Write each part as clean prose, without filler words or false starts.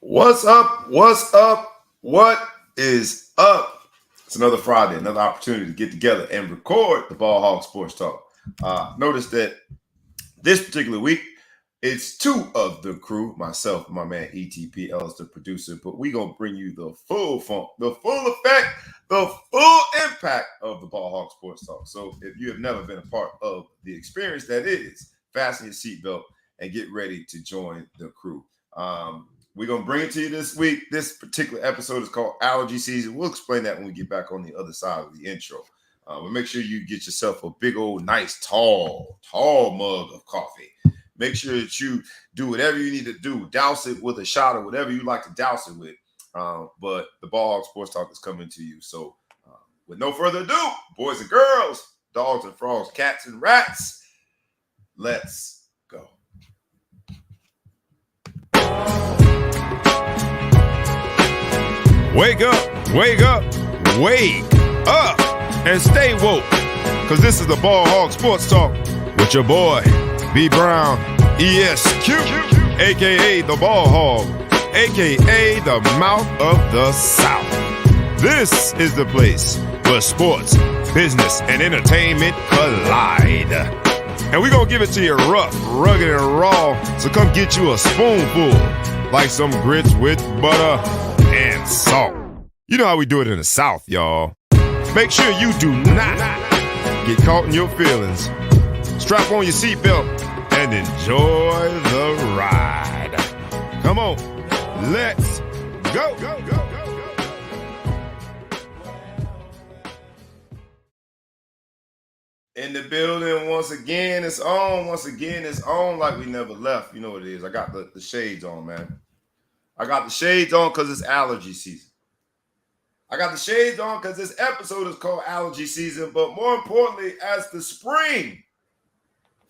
What's up? What's up? What is up? It's another Friday, another opportunity to get together and record the Ball Hog Sports Talk. Notice that this particular week, it's two of the crew, myself, my man ETP Ellis, the producer, but we're going to bring you the full funk, the full effect, the full impact of the Ball Hog Sports Talk. So if you have never been a part of the experience that is, fasten your seatbelt and get ready to join the crew. We're going to bring it to you this week. This particular episode is called Allergy Season. We'll explain that when we get back on the other side of the intro. But make sure you get yourself a big old, nice, tall mug of coffee. Make sure that you do whatever you need to do. Douse it with a shot or whatever you like to douse it with. But the Ball Hog Sports Talk is coming to you. So with no further ado, boys and girls, dogs and frogs, cats and rats, let's go. Wake up, wake up, wake up, and stay woke. Because this is the Ball Hog Sports Talk with your boy, B. Brown, ESQ, a.k.a. the Ball Hog, a.k.a. the Mouth of the South. This is the place where sports, business, and entertainment collide. And we're going to give it to you rough, rugged, and raw. So come get you a spoonful, like some grits with butter and salt. You know how we do it in the South, y'all. Make sure you do not get caught in your feelings. Strap on your seatbelt and enjoy the ride. Come on, let's go. In the building once again, it's on. Once again, it's on like we never left. You know what it is. I got the shades on, man. I got the shades on because it's allergy season. I got the shades on because this episode is called Allergy Season, but more importantly, as the spring,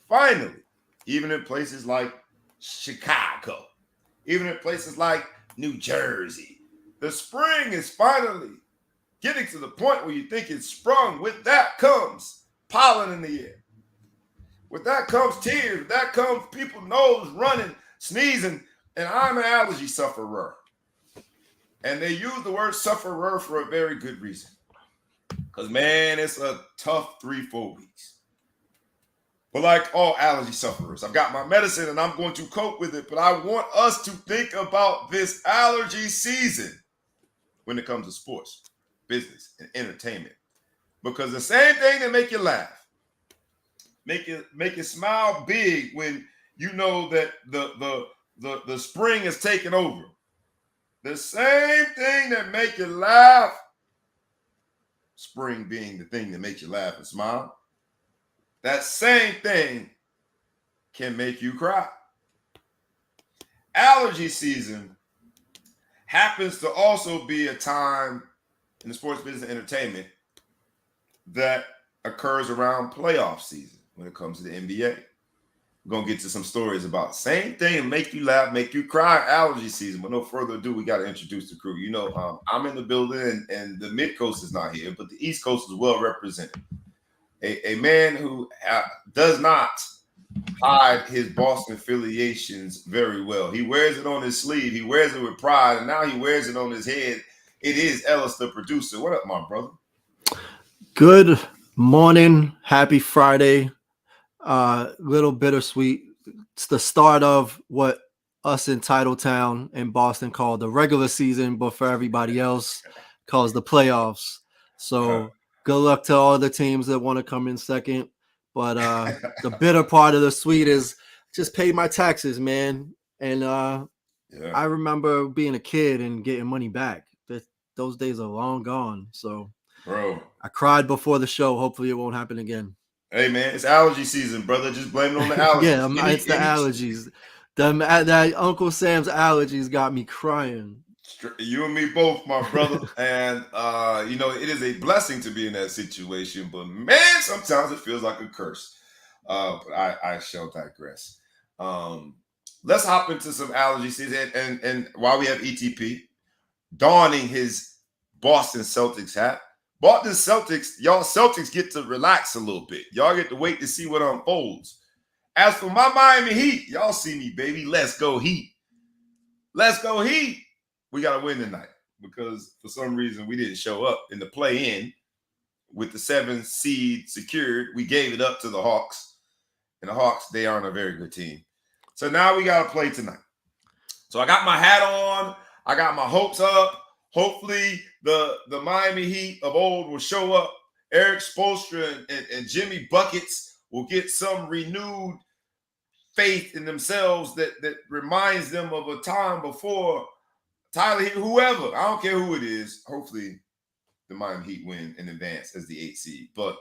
finally, even in places like Chicago, even in places like New Jersey, the spring is finally getting to the point where you think it's sprung. With that comes pollen in the air. With that comes tears. With that comes people nose running, sneezing, and I'm an allergy sufferer. And they use the word sufferer for a very good reason. Because, man, it's a tough 3-4 weeks. But like all allergy sufferers, I've got my medicine and I'm going to cope with it. But I want us to think about this allergy season when it comes to sports, business, and entertainment. Because the same thing that make you laugh, make you smile big when you know that the spring is taking over. The same thing that make you laugh, spring being the thing that makes you laugh and smile, that same thing can make you cry. Allergy season happens to also be a time in the sports business and entertainment that occurs around playoff season when it comes to the NBA. We're going to get to some stories about the same thing, make you laugh, make you cry, allergy season. But no further ado, we got to introduce the crew. You know, I'm in the building and the mid-coast is not here, but the East Coast is well represented. A man who does not hide his Boston affiliations very well. He wears it on his sleeve. He wears it with pride, and now he wears it on his head. It is Ellis, the producer. What up, my brother? Good morning. Happy Friday. Little bittersweet. It's the start of what us in Titletown in Boston call the regular season, but for everybody else calls the playoffs. So good luck to all the teams that want to come in second. But the bitter part of the sweet is just pay my taxes, man. And I remember being a kid and getting money back. Those days are long gone. So bro, I cried before the show. Hopefully it won't happen again. Hey, man, it's allergy season, brother. Just blame it on the allergies. Yeah, it's the allergies. That Uncle Sam's allergies got me crying. You and me both, my brother. And, you know, it is a blessing to be in that situation. But, man, sometimes it feels like a curse. But I shall digress. Let's hop into some allergy season. And while we have ETP donning his Boston Celtics hat, Boston Celtics, y'all Celtics get to relax a little bit. Y'all get to wait to see what unfolds. As for my Miami Heat, y'all see me, baby. Let's go Heat. Let's go Heat. We got to win tonight because for some reason we didn't show up in the play-in with the 7th seed secured. We gave it up to the Hawks, and the Hawks, they aren't a very good team. So now we got to play tonight. So I got my hat on. I got my hopes up. Hopefully the Miami Heat of old will show up. Eric Spoelstra and Jimmy Buckets will get some renewed faith in themselves that reminds them of a time before Tyler, whoever, I don't care who it is. Hopefully the Miami Heat win and advance as the 8th seed. But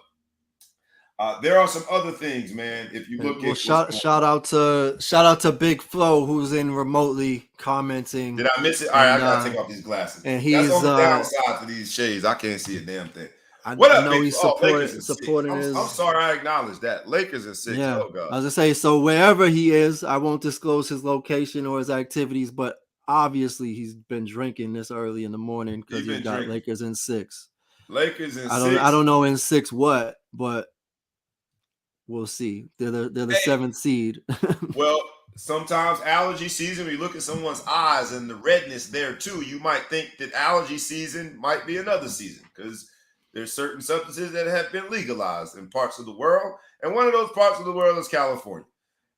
there are some other things, man. If you look at shout out to Big Flo, who's in remotely commenting. Did I miss it? All right, I gotta take off these glasses. And he's that's on the downside to these shades. I can't see a damn thing. What up, know he's supporting his. I'm sorry, I acknowledge that. Lakers are sick. Yeah, oh, God. I was gonna say, so wherever he is, I won't disclose his location or his activities, but obviously he's been drinking this early in the morning because he's got drinking. Lakers in 6. Lakers in 6. I don't know in 6 what, but we'll see. They're the 7th seed. Well, sometimes allergy season, when you look at someone's eyes and the redness there too, you might think that allergy season might be another season because there's certain substances that have been legalized in parts of the world, and one of those parts of the world is California.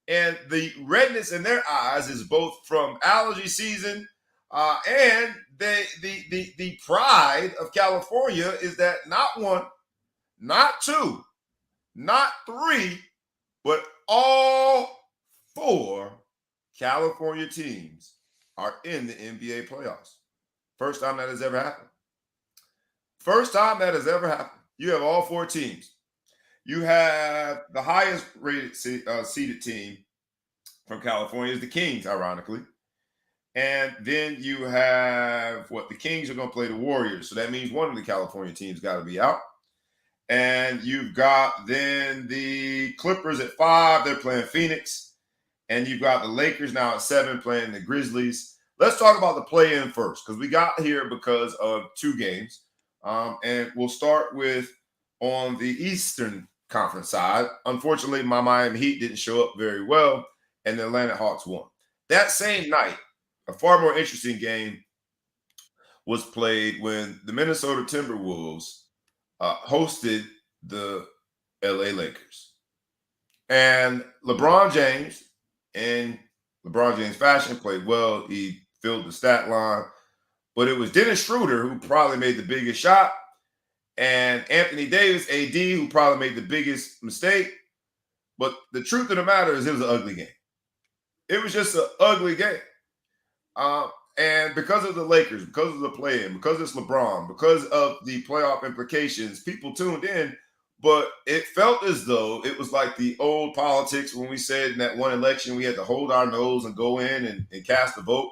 And the redness in their eyes is both from allergy season and the pride of California is that not 1, not 2, not 3, but all 4 California teams are in the NBA playoffs. First time that has ever happened. First time that has ever happened. You have all 4 teams. You have the highest rated seeded team from California is the Kings, ironically. And then you have the Kings are going to play the Warriors. So that means one of the California teams got to be out. And you've got then the Clippers at 5. They're playing Phoenix. And you've got the Lakers now at 7 playing the Grizzlies. Let's talk about the play-in first because we got here because of 2 games. And we'll start with on the Eastern Conference side. Unfortunately, my Miami Heat didn't show up very well, and the Atlanta Hawks won. That same night, a far more interesting game was played when the Minnesota Timberwolves hosted the LA Lakers. And LeBron James, in LeBron James fashion, played well. He filled the stat line. But it was Dennis Schroeder who probably made the biggest shot, and Anthony Davis, AD, who probably made the biggest mistake. But the truth of the matter is it was an ugly game. It was just an ugly game. And because of the Lakers, because of the play-in, because it's LeBron, because of the playoff implications, people tuned in. But it felt as though it was like the old politics when we said in that one election we had to hold our nose and go in and cast a vote.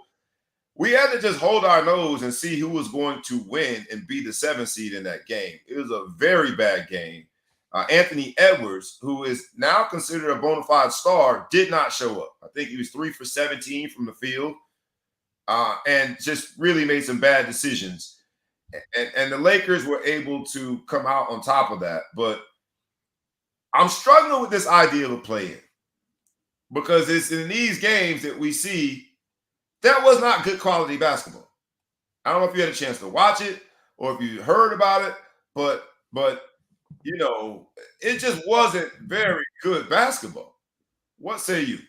We had to just hold our nose and see who was going to win and be the 7th seed in that game. It was a very bad game. Anthony Edwards, who is now considered a bona fide star, did not show up. I think he was 3 for 17 from the field and just really made some bad decisions. And the Lakers were able to come out on top of that. But I'm struggling with this idea of a play-in because it's in these games that we see that was not good quality basketball. I don't know if you had a chance to watch it or if you heard about it, but you know, it just wasn't very good basketball. What say you?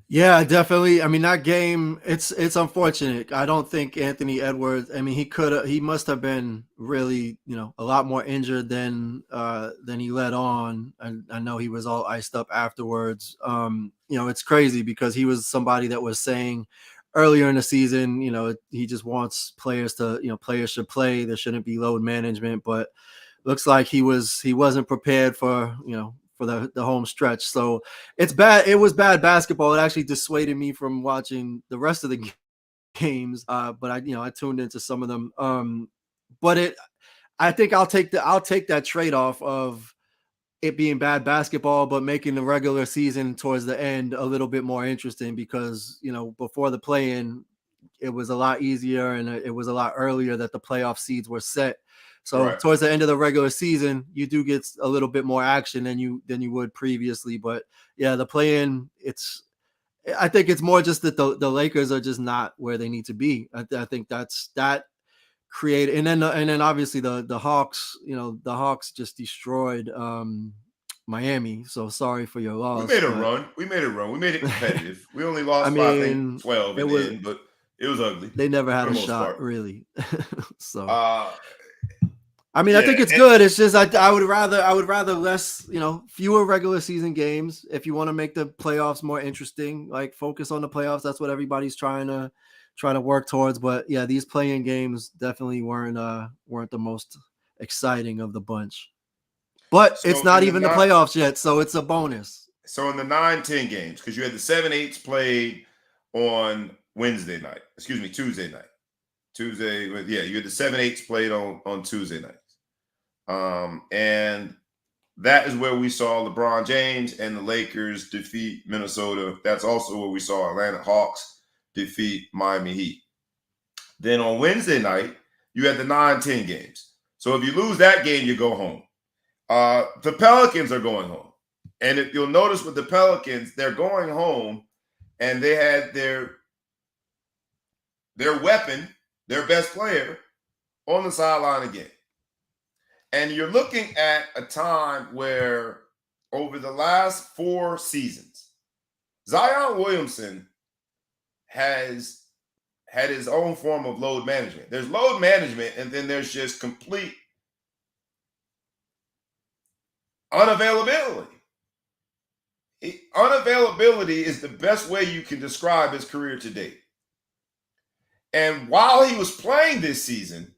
Yeah, definitely. I mean, that game, it's unfortunate. I don't think Anthony Edwards, I mean, he must have been really, a lot more injured than he let on. And I know he was all iced up afterwards. It's crazy because he was somebody that was saying earlier in the season, he just wants players to, players should play. There shouldn't be load management, but looks like he wasn't prepared for, for the home stretch. So it's bad. It was bad basketball. It actually dissuaded me from watching the rest of the games. But I tuned into some of them. But I think I'll take that trade-off of it being bad basketball, but making the regular season towards the end a little bit more interesting because, before the play-in, it was a lot easier and it was a lot earlier that the playoff seeds were set. So right. Towards the end of the regular season, you do get a little bit more action than you would previously. But yeah, the play-in, I think it's more just that the Lakers are just not where they need to be. I think that created, and then obviously the Hawks, the Hawks just destroyed Miami. So sorry for your loss. We made a run. We made it competitive. We only lost I by, I think, mean, 12 in the end, but it was ugly. They never had for a the most shot, part. really. So I mean, I think it's good. It's just I would rather less, fewer regular season games. If you want to make the playoffs more interesting, like focus on the playoffs. That's what everybody's trying to work towards. But yeah, these playing games definitely weren't the most exciting of the bunch. But it's not even the playoffs yet, so it's a bonus. So in the 9-10 games, because you had the 7-8s played on Tuesday night. You had the 7-8s played on Tuesday night. And that is where we saw LeBron James and the Lakers defeat Minnesota. That's also where we saw Atlanta Hawks defeat Miami Heat. Then on Wednesday night, you had the 9-10 games. So if you lose that game, you go home. The Pelicans are going home. And if you'll notice with the Pelicans, they're going home and they had their weapon, their best player, on the sideline again. And you're looking at a time where over the last 4 seasons, Zion Williamson has had his own form of load management. There's load management, and then there's just complete unavailability. Unavailability is the best way you can describe his career to date. And while he was playing this season,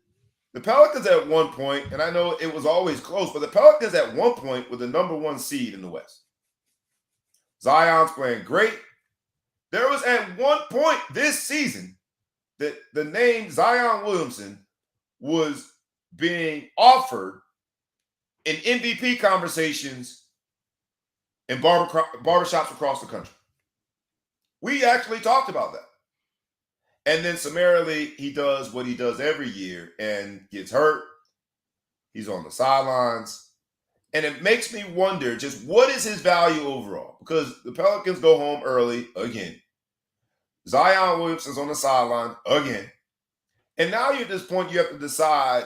the Pelicans at one point, and I know it was always close, but the Pelicans at one point were the number 1 seed in the West. Zion's playing great. There was at one point this season that the name Zion Williamson was being offered in MVP conversations in barbershops across the country. We actually talked about that. And then summarily, he does what he does every year and gets hurt. He's on the sidelines. And it makes me wonder just what is his value overall? Because the Pelicans go home early again. Zion Williamson's on the sideline again. And now you're at this point you have to decide,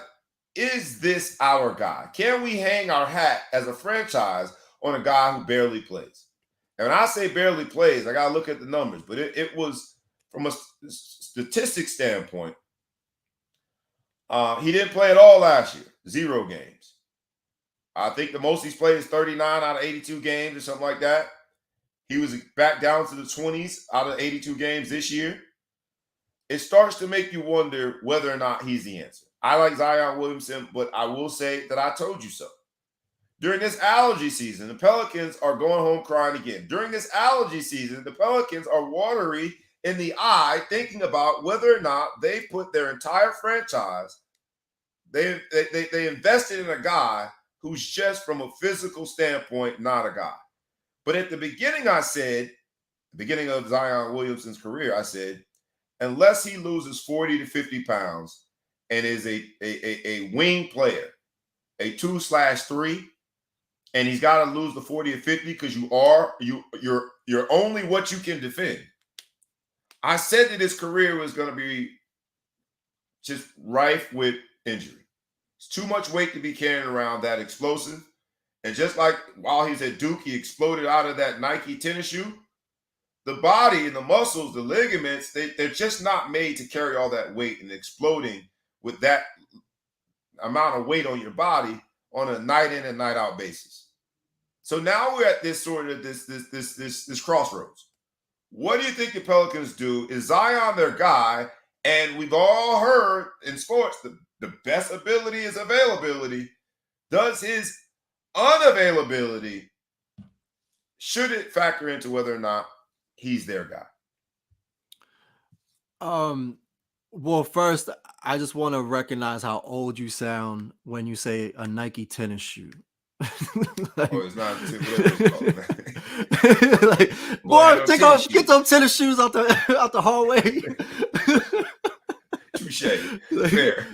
is this our guy? Can we hang our hat as a franchise on a guy who barely plays? And when I say barely plays, I got to look at the numbers. But it was, from a statistics standpoint, he didn't play at all last year. 0 games. I think the most he's played is 39 out of 82 games or something like that. He was back down to the 20s out of 82 games this year. It starts to make you wonder whether or not he's the answer. I like Zion Williamson, but I will say that I told you so. During this allergy season, the Pelicans are going home crying again. During this allergy season, the Pelicans are watery in the eye, thinking about whether or not they put their entire franchise, they invested in a guy who's just, from a physical standpoint, not a guy. But at the beginning, beginning of Zion Williamson's career, I said, unless he loses 40 to 50 pounds and is a wing player, a 2/3, and he's got to lose the 40 or 50 because you're only what you can defend. I said that his career was going to be just rife with injury. It's too much weight to be carrying around, that explosive. And just like while he's at Duke, he exploded out of that Nike tennis shoe. The body and the muscles, the ligaments, they're just not made to carry all that weight, and exploding with that amount of weight on your body on a night in and night out basis. So now we're at this sort of this crossroads. What do you think the Pelicans do? Is Zion their guy? And we've all heard in sports the best ability is availability. Does his unavailability, should it factor into whether or not he's their guy? Well, first, I just want to recognize how old you sound when you say a Nike tennis shoe. It's not called. Like, boy, get those tennis shoes out the hallway. Touche. Fair.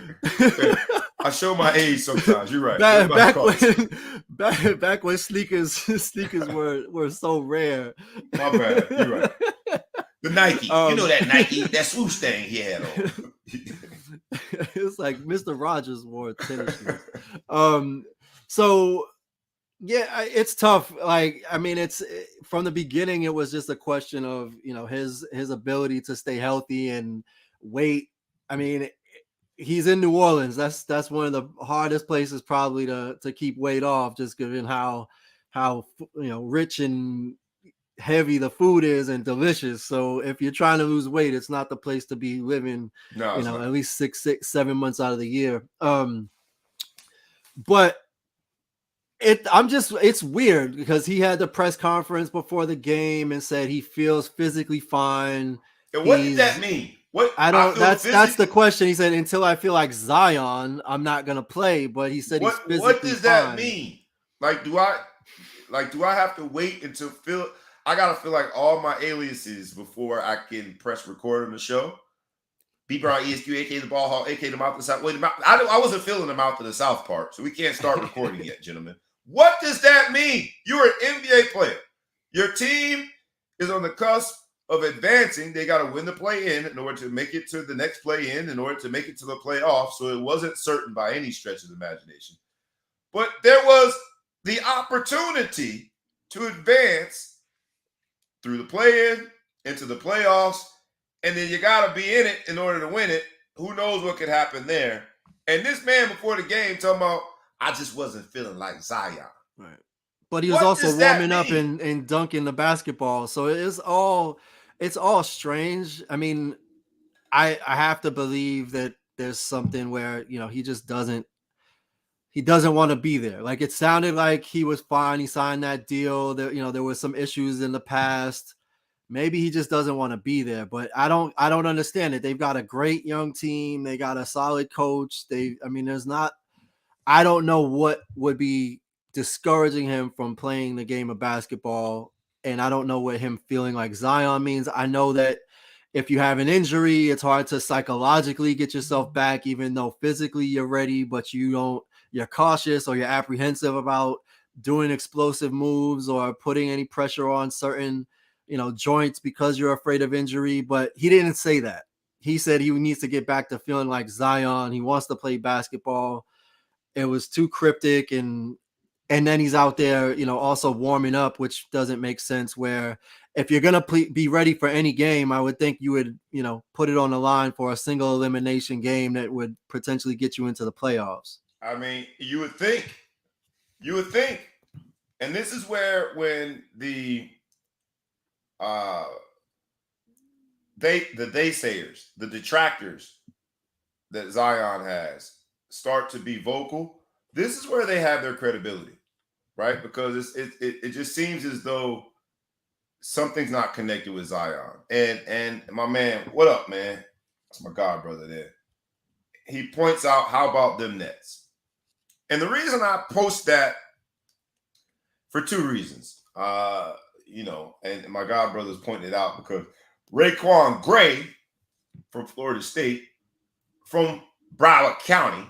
I show my age sometimes. You're right. back when sneakers were so rare. My bad. You're right. The Nike. You know that Nike, that swoosh thing he had on. It's like Mr. Rogers wore tennis shoes. So yeah, it's tough. Like, I mean, it's from the beginning, it was just a question of, his ability to stay healthy and weight. I mean, he's in New Orleans. That's one of the hardest places probably to keep weight off, just given how rich and heavy the food is and delicious. So if you're trying to lose weight, it's not the place to be living, No, at least 6, 7 months out of the year. But it's weird because he had the press conference before the game and said he feels physically fine. And what did that mean? That's the question. He said, until I feel like Zion, I'm not gonna play. But he said he's physically What does fine. that mean? Do I have to wait until I gotta feel like all my aliases before I can press record on the show? B Brown ESQ, aka the Ball Hall, aka the Mouth of the South. Wait, I wasn't feeling the Mouth of the South part, so we can't start recording yet, gentlemen. What does that mean? You're an NBA player. Your team is on the cusp of advancing. They got to win the play-in in order to make it to the next play-in, in order to make it to the playoffs. So it wasn't certain by any stretch of the imagination. But there was the opportunity to advance through the play-in, into the playoffs, and then you got to be in it in order to win it. Who knows what could happen there? And this man before the game talking about, I just wasn't feeling like Zion. Right. But he was also warming up and dunking the basketball. So it's all strange. I mean, I have to believe that there's something where, he just doesn't want to be there. Like, it sounded like he was fine. He signed that deal. There was some issues in the past. Maybe he just doesn't want to be there, but I don't understand it. They've got a great young team. They got a solid coach. I don't know what would be discouraging him from playing the game of basketball. And I don't know what him feeling like Zion means. I know that if you have an injury, it's hard to psychologically get yourself back, even though physically you're ready, but you're cautious or you're apprehensive about doing explosive moves or putting any pressure on certain, joints because you're afraid of injury. But he didn't say that. He said he needs to get back to feeling like Zion. He wants to play basketball. It was too cryptic, and then he's out there, also warming up, which doesn't make sense. Where if you're gonna be ready for any game, I would think you would, put it on the line for a single elimination game that would potentially get you into the playoffs. I mean, you would think, and this is where when the naysayers, the detractors that Zion has start to be vocal, this is where they have their credibility, right? Because it just seems as though something's not connected with Zion. And my man, what up, man? That's my god brother there. He points out, how about them Nets? And the reason I post that, for two reasons. And my god brother's pointing it out because Raekwon Gray from Florida State, from Broward County,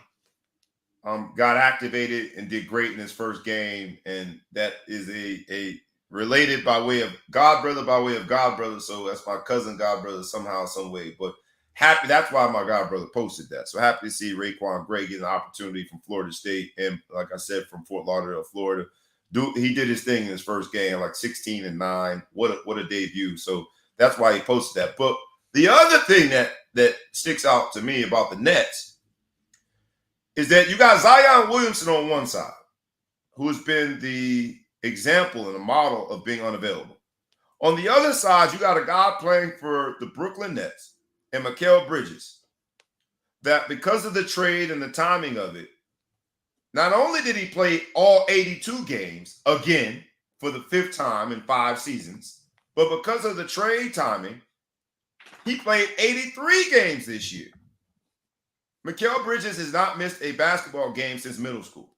got activated and did great in his first game, and that is a related by way of god brother. So that's my cousin god brother somehow, some way. But happy, that's why my god brother posted that. So happy to see Raekwon Gray get an opportunity from Florida State, and like I said, from Fort Lauderdale, Florida. Dude, he did his thing in his first game, like 16-9. What a debut! So that's why he posted that. But the other thing that sticks out to me about the Nets is that you got Zion Williamson on one side, who's been the example and a model of being unavailable. On the other side, you got a guy playing for the Brooklyn Nets and Mikal Bridges, that because of the trade and the timing of it, not only did he play all 82 games again for the fifth time in 5 seasons, but because of the trade timing, he played 83 games this year. Mikal Bridges has not missed a basketball game since middle school.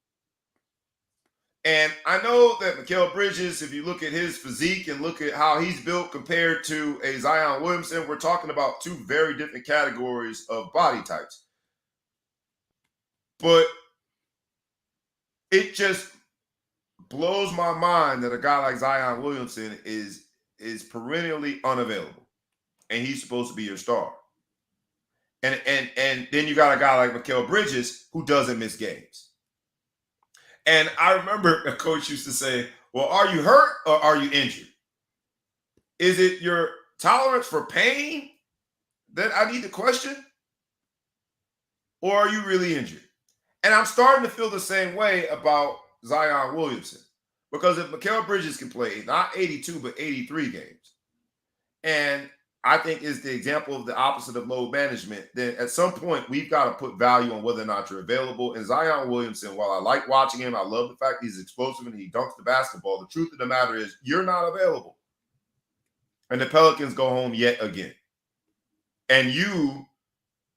And I know that Mikal Bridges, if you look at his physique and look at how he's built compared to a Zion Williamson, we're talking about two very different categories of body types. But it just blows my mind that a guy like Zion Williamson is perennially unavailable, and he's supposed to be your star. And then you got a guy like Mikal Bridges who doesn't miss games. And I remember a coach used to say, "Well, are you hurt or are you injured? Is it your tolerance for pain that I need to question, or are you really injured?" And I'm starting to feel the same way about Zion Williamson, because if Mikal Bridges can play not 82 but 83 games, and I think is the example of the opposite of load management, then at some point we've got to put value on whether or not you're available. And Zion Williamson, while I like watching him, I love the fact he's explosive and he dunks the basketball. The truth of the matter is you're not available. And the Pelicans go home yet again. And you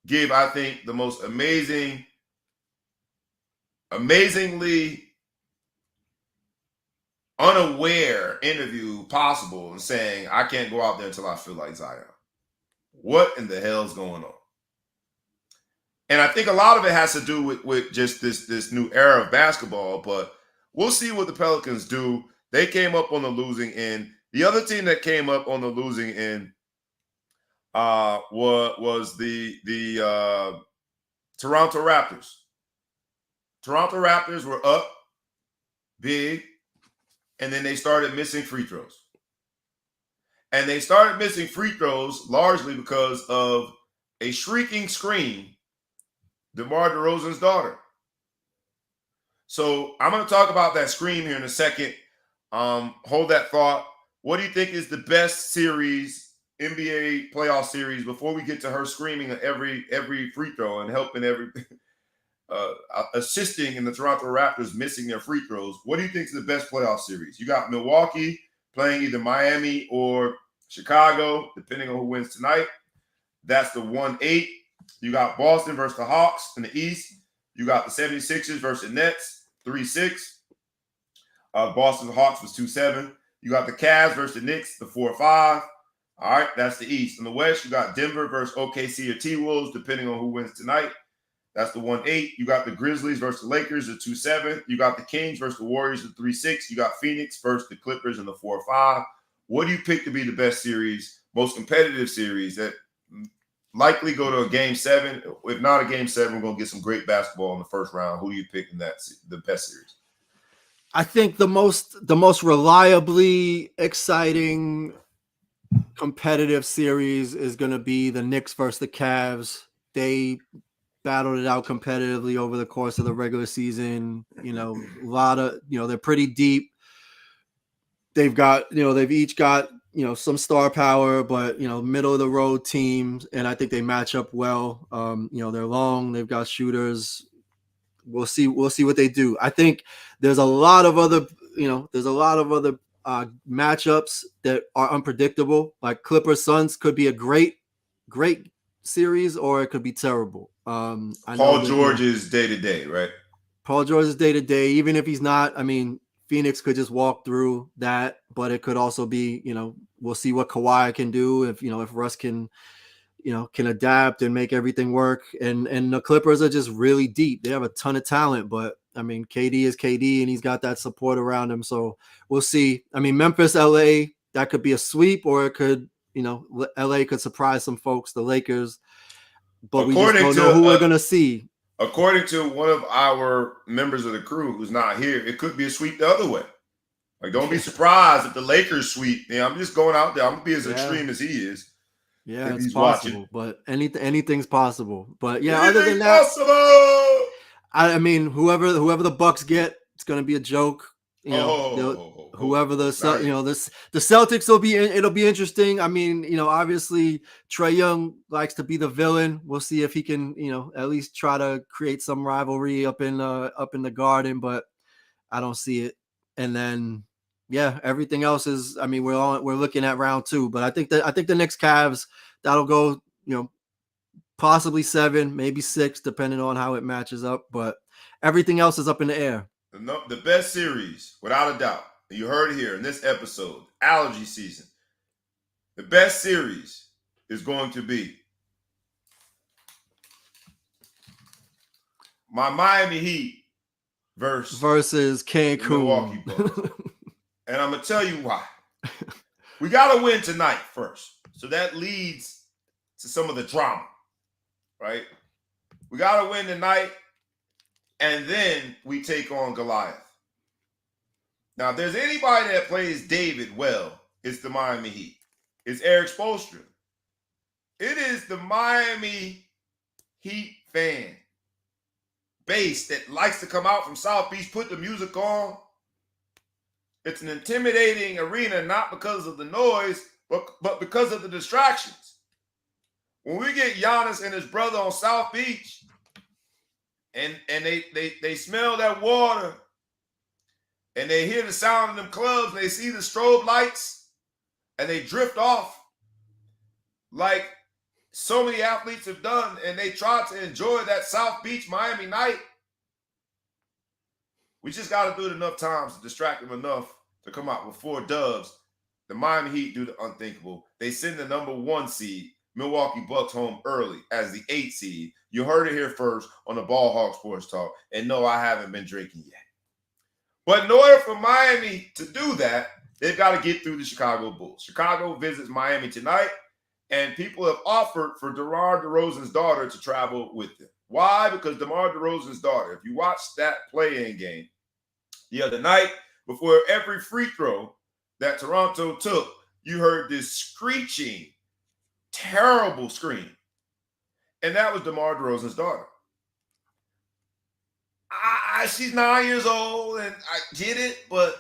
give, I think, the most amazingly unaware interview possible and saying, I can't go out there until I feel like Zion. What in the hell is going on? And I think a lot of it has to do with just this new era of basketball, but we'll see what the Pelicans do. They came up on the losing end. The other team that came up on the losing end was the Toronto Raptors. Toronto Raptors were up big, and then they started missing free throws. And they started missing free throws largely because of a shrieking scream, DeMar DeRozan's daughter. So I'm going to talk about that scream here in a second. Hold that thought. What do you think is the best series, NBA playoff series, before we get to her screaming at every free throw and helping assisting in the Toronto Raptors missing their free throws? What do you think is the best playoff series? You got Milwaukee playing either Miami or Chicago, depending on who wins tonight. That's the 1-8. You got Boston versus the Hawks in the East. You got the 76ers versus the Nets, 3-6. Boston Hawks was 2-7. You got the Cavs versus the Knicks, the 4-5. All right, that's the East. In the West, you got Denver versus OKC or T-Wolves, depending on who wins tonight. That's the 1-8. You got the Grizzlies versus the Lakers, the 2-7. You got the Kings versus the Warriors, the 3-6. You got Phoenix versus the Clippers in the 4-5. What do you pick to be the best series, most competitive series that likely go to a game 7? If not a game 7, we're going to get some great basketball in the first round. Who do you pick in the best series? I think the most reliably exciting competitive series is going to be the Knicks versus the Cavs. They battled it out competitively over the course of the regular season. A lot of, they're pretty deep. They've each got, some star power, but, middle of the road teams. And I think they match up well. They're long, they've got shooters. We'll see what they do. I think there's a lot of other matchups that are unpredictable. Like Clippers Suns could be a great series, or it could be terrible. Paul George is day to day, right? Paul George is day to day. Even if he's not, Phoenix could just walk through that, but it could also be, we'll see what Kawhi can do if Russ can adapt and make everything work. And the Clippers are just really deep. They have a ton of talent, but KD is KD and he's got that support around him. So we'll see. Memphis, LA, that could be a sweep, or it could, LA could surprise some folks, the Lakers, but we just don't know who we're going to see. According to one of our members of the crew who's not here, it could be a sweep the other way. Like, don't be surprised if the Lakers sweep. I'm just going out there. I'm going to be as extreme as he is. Yeah, it's possible, but anything's possible. But yeah, other than that, possible. Whoever the Bucks get, it's going to be a joke. Whoever the Celtics will be. It'll be interesting. Obviously Trae Young likes to be the villain. We'll see if he can, at least try to create some rivalry up in the Garden, but I don't see it. And then, yeah, everything else is. We're looking at round 2, but I think the Knicks Cavs, that'll go, possibly 7, maybe 6, depending on how it matches up. But everything else is up in the air. The best series, without a doubt. You heard it here in this episode, Allergy season. The best series is going to be my Miami Heat the versus Milwaukee Cancun. Bucks. And I'm going to tell you why. We got to win tonight first. So that leads to some of the drama, right? We got to win tonight, and then we take on Goliath. Now, if there's anybody that plays David well, it's the Miami Heat. It's Eric Spoelstra. It is the Miami Heat fan base that likes to come out from South Beach, put the music on. It's an intimidating arena, not because of the noise, but because of the distractions. When we get Giannis and his brother on South Beach, and they smell that water, and they hear the sound of them clubs, and they see the strobe lights, and they drift off like so many athletes have done, and they try to enjoy that South Beach Miami night. We just got to do it enough times to distract them enough to come out with 4 dubs. The Miami Heat do the unthinkable. They send the number 1 seed, Milwaukee Bucks, home early as the 8th seed. You heard it here first on the Ball Hawk Sports Talk. And no, I haven't been drinking yet. But in order for Miami to do that, they've got to get through the Chicago Bulls. Chicago visits Miami tonight, and people have offered for DeMar DeRozan's daughter to travel with them. Why? Because DeMar DeRozan's daughter, if you watch that play-in game the other night, before every free throw that Toronto took, you heard this screeching, terrible scream. And that was DeMar DeRozan's daughter. She's 9 years old, and I get it, but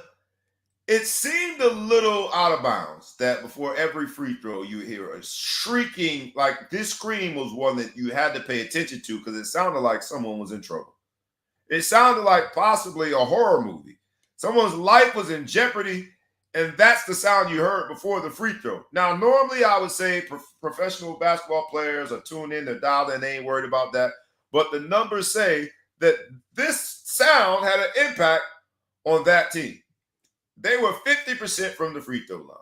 it seemed a little out of bounds that before every free throw you hear a shrieking, like this scream was one that you had to pay attention to because it sounded like someone was in trouble. It sounded like possibly a horror movie. Someone's life was in jeopardy, and that's the sound you heard before the free throw. Now, normally I would say professional basketball players are tuned in, they're dialed in, they ain't worried about that. But the numbers say that this sound had an impact on that team. They were 50% from the free throw line.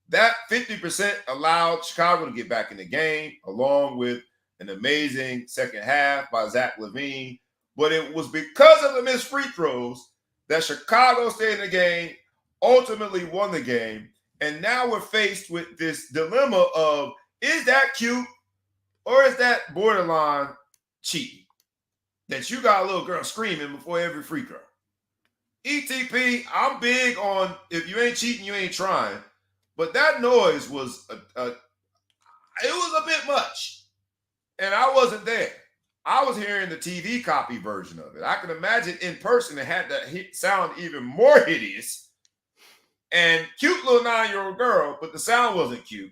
That 50% allowed Chicago to get back in the game, along with an amazing second half by Zach LaVine. But it was because of the missed free throws that Chicago stayed in the game, ultimately won the game. And now we're faced with this dilemma of, is that cute or is that borderline cheating? That you got a little girl screaming before every free throw. ETP, I'm big on if you ain't cheating, you ain't trying. But that noise was it was a bit much. And I wasn't there. I was hearing the TV copy version of it. I can imagine in person it had to sound even more hideous. And cute little 9-year-old girl, but the sound wasn't cute.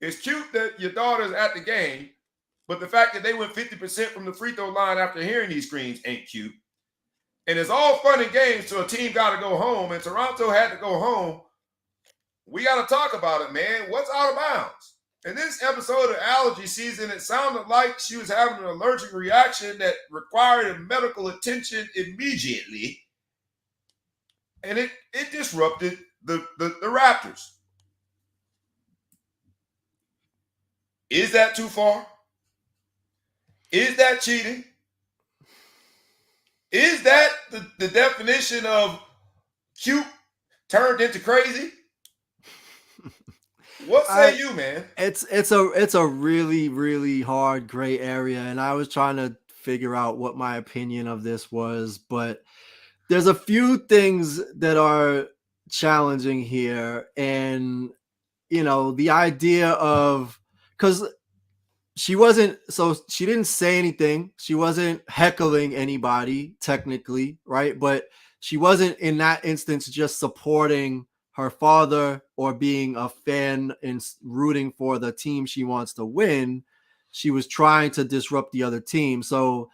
It's cute that your daughter's at the game, but the fact that they went 50% from the free throw line after hearing these screams ain't cute. And it's all fun and games till a team got to go home, and Toronto had to go home. We got to talk about it, man. What's out of bounds? In this episode of Allergy season, it sounded like she was having an allergic reaction that required medical attention immediately. And it disrupted the Raptors. Is that too far? Is that cheating? Is that the definition of cute turned into crazy? What say you, man? It's a really, really hard gray area, and I was trying to figure out what my opinion of this was, but there's a few things that are challenging here, and the idea of, because she didn't say anything, she wasn't heckling anybody technically, right? But she wasn't in that instance just supporting her father or being a fan and rooting for the team she wants to win. She was trying to disrupt the other team. So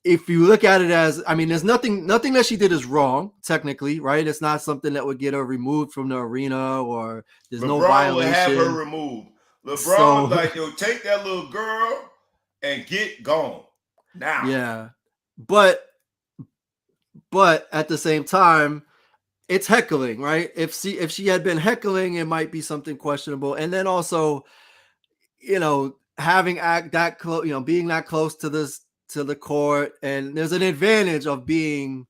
if you look at it as, there's nothing that she did is wrong, technically, right? It's not something that would get her removed from the arena, or there's no violation. LeBron would have her removed. LeBron was like, yo, take that little girl and get gone now. Yeah. But at the same time, it's heckling, right? If she had been heckling, it might be something questionable. And then also, having that close, being that close to the court, and there's an advantage of being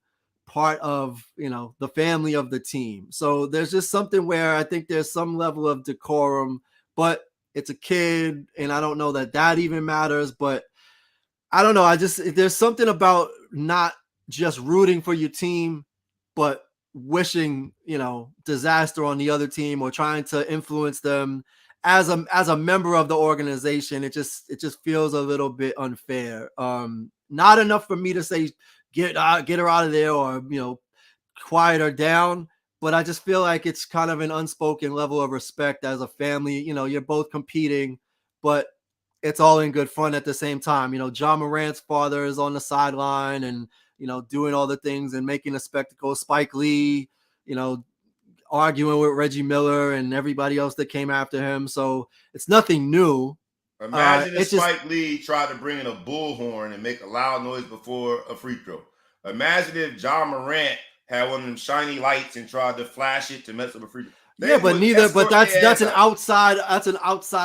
part of, the family of the team. So there's just something where I think there's some level of decorum, but it's a kid, and I don't know that even matters. But I don't know. There's something about not just rooting for your team, but wishing, disaster on the other team or trying to influence them as a member of the organization. It just feels a little bit unfair. Not enough for me to say get her out of there or, quiet her down. But I just feel like it's kind of an unspoken level of respect as a family. You're both competing, but it's all in good fun at the same time. John Morant's father is on the sideline and, doing all the things and making a spectacle. Spike Lee, arguing with Reggie Miller and everybody else that came after him. So it's nothing new. Imagine if Spike Lee tried to bring in a bullhorn and make a loud noise before a free throw. Imagine if John Morant had one of them shiny lights and tried to flash it to mess up a free throw. But that's an outside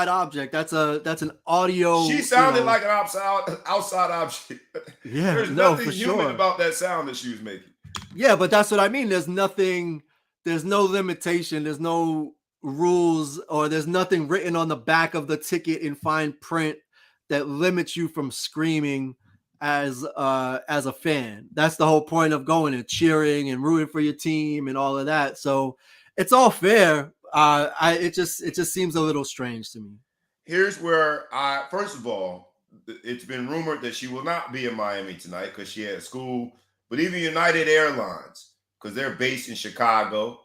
object. That's an audio. She sounded like an outside object. Yeah, there's nothing human about that sound that she was making. Yeah, but that's what I mean. There's no limitation. There's no rules, or there's nothing written on the back of the ticket in fine print that limits you from screaming as a fan. That's the whole point of going and cheering and rooting for your team and all of that. So it's all fair. It just seems a little strange to me. Here's where first of all, it's been rumored that she will not be in Miami tonight because she had school. But even United Airlines, because they're based in Chicago,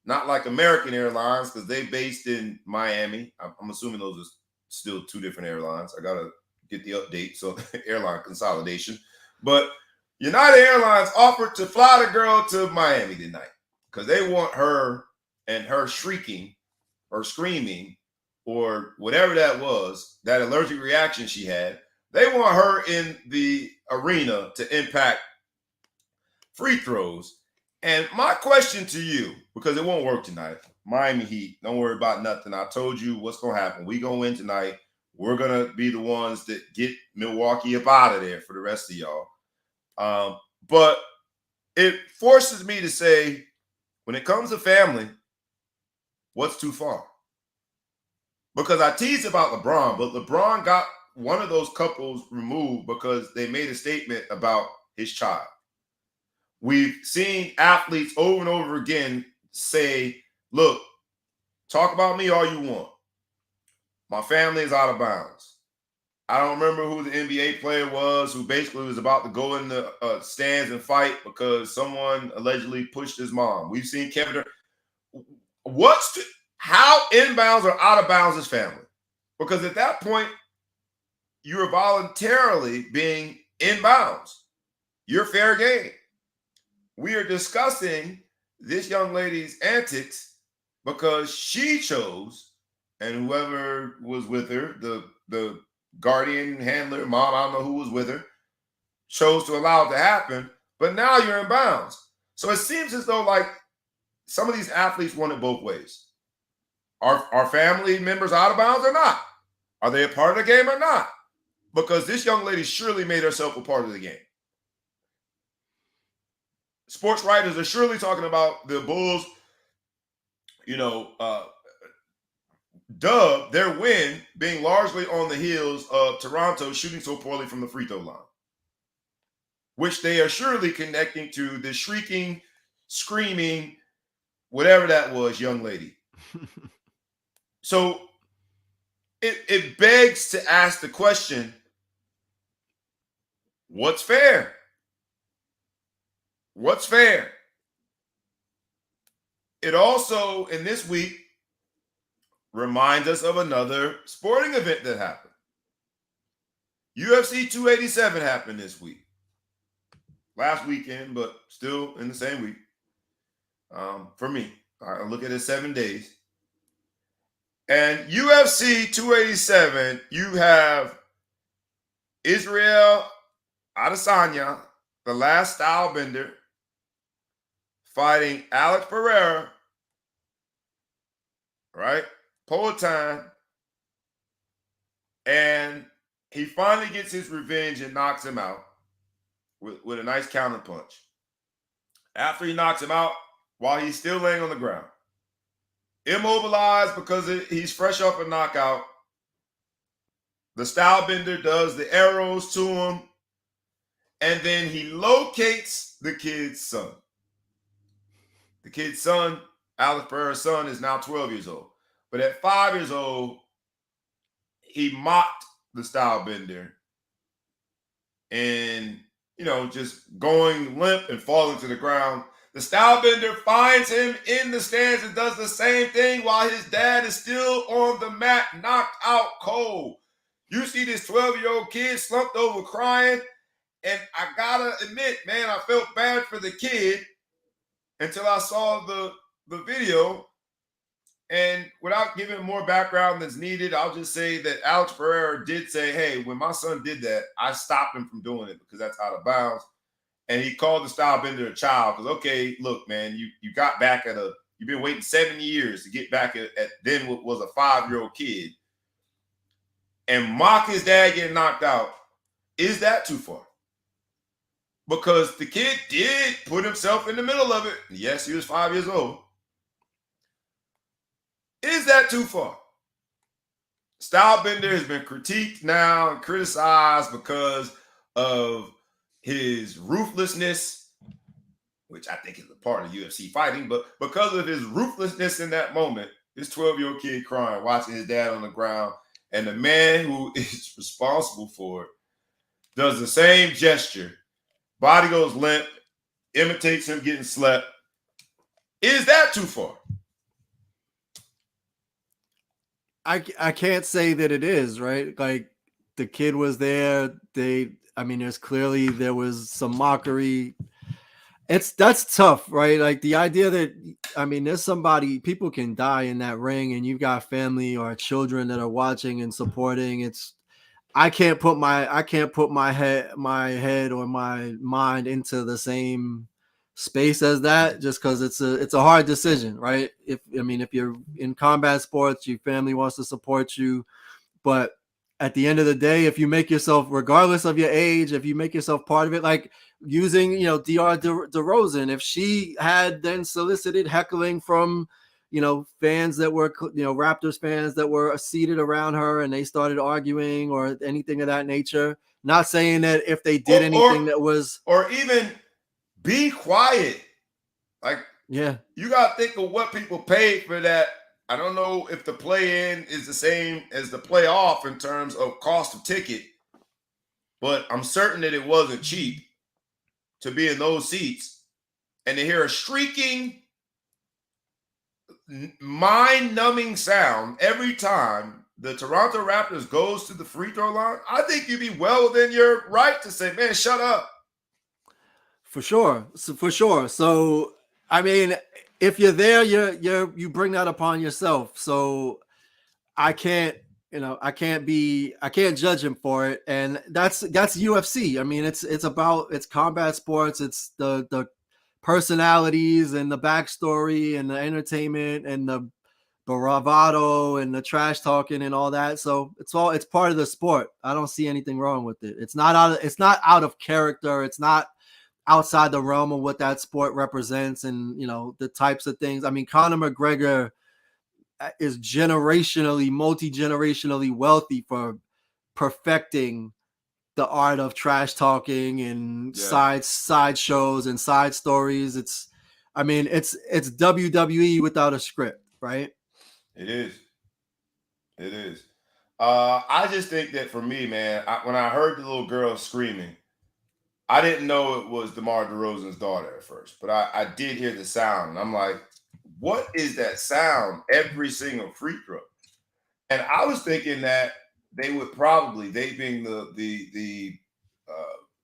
not like American Airlines because they're based in Miami. I'm assuming those are still two different airlines. I gotta get the update, so airline consolidation. But United Airlines offered to fly the girl to Miami tonight because they want her and her shrieking or screaming or whatever that was, that allergic reaction she had. They want her in the arena to impact free throws. And my question to you, because it won't work tonight, Miami Heat, don't worry about nothing. I told you what's going to happen. We go in tonight. We're going to be the ones that get Milwaukee up out of there for the rest of y'all. But it forces me to say, when it comes to family, what's too far? Because I teased about LeBron, but LeBron got one of those couples removed because they made a statement about his child. We've seen athletes over and over again say, look, talk about me all you want. My family is out of bounds. I don't remember who the NBA player was who basically was about to go in the stands and fight because someone allegedly pushed his mom. We've seen Cavinder. How inbounds or out of bounds is family? Because at that point, you're voluntarily being inbounds. You're fair game. We are discussing this young lady's antics because she chose, and whoever was with her, the guardian, handler, mom, I don't know who was with her, chose to allow it to happen. But now you're in bounds. So it seems as though like some of these athletes want it both ways. Are family members out of bounds or not? Are they a part of the game or not? Because this young lady surely made herself a part of the game. Sports writers are surely talking about the Bulls, their win being largely on the heels of Toronto shooting so poorly from the free throw line, which they are surely connecting to the shrieking, screaming, whatever that was, young lady. So it begs to ask the question, what's fair? What's fair? It also, in this week, reminds us of another sporting event that happened. UFC 287 happened this week. Last weekend, but still in the same week. For me, I look at it 7 days. And UFC 287, you have Israel Adesanya, the last Stylebender, fighting Alex Pereira, right? Poatan. And he finally gets his revenge and knocks him out with a nice counter punch. After he knocks him out, while he's still laying on the ground, immobilized because he's fresh off a knockout, the Stylebender does the arrows to him, and then he locates the kid's son. The kid's son, Alex Pereira's son, is now 12 years old. But at 5 years old, he mocked the Stylebender and, just going limp and falling to the ground. The Stylebender finds him in the stands and does the same thing while his dad is still on the mat, knocked out cold. You see this 12-year-old kid slumped over crying, and I gotta admit, man, I felt bad for the kid until I saw the video. And without giving more background than's needed, I'll just say that Alex Pereira did say, hey, when my son did that, I stopped him from doing it because that's out of bounds. And he called the Stylebender a child because, okay, look, man, you got back you've been waiting 7 years to get back at then what was a 5-year-old kid and mock his dad getting knocked out. Is that too far? Because the kid did put himself in the middle of it. Yes, he was 5 years old. Is that too far? Stylebender has been critiqued now and criticized because of his ruthlessness, which I think is a part of UFC fighting, but because of his ruthlessness in that moment, this 12-year-old kid crying, watching his dad on the ground, and the man who is responsible for it does the same gesture. Body goes limp, imitates him getting slept. Is that too far? I can't say that it is, right? Like, the kid was there. There was some mockery. That's tough, right? Like, the idea that, there's people can die in that ring, and you've got family or children that are watching and supporting. I can't put my head or my mind into the same space as that, just because it's a hard decision, right? If you're in combat sports, your family wants to support you, but at the end of the day, if you make yourself, regardless of your age, if you make yourself part of it, like using DeMar DeRozan, if she had then solicited heckling from fans that were Raptors fans that were seated around her and they started arguing or anything of that nature, not saying that if they did anything that was, or even be quiet. Like, yeah, you got to think of what people paid for that. I don't know if the play-in is the same as the playoff in terms of cost of ticket, but I'm certain that it wasn't cheap to be in those seats and to hear a shrieking, mind-numbing sound every time the Toronto Raptors goes to the free throw line. I think you'd be well within your right to say, man, shut up. For sure. So, if you're there, you bring that upon yourself. So I can't judge him for it. And that's UFC. It's combat sports. It's the personalities and the backstory and the entertainment and the bravado and the trash talking and all that. So it's part of the sport. I don't see anything wrong with it. It's not out of character. It's not outside the realm of what that sport represents and the types of things. Conor McGregor is multi-generationally wealthy for perfecting the art of trash talking and side shows and side stories. It's WWE without a script, right? It is. I just think that for me, man, when I heard the little girl screaming, I didn't know it was DeMar DeRozan's daughter at first, but I did hear the sound. And I'm like, what is that sound every single free throw? And I was thinking that they being the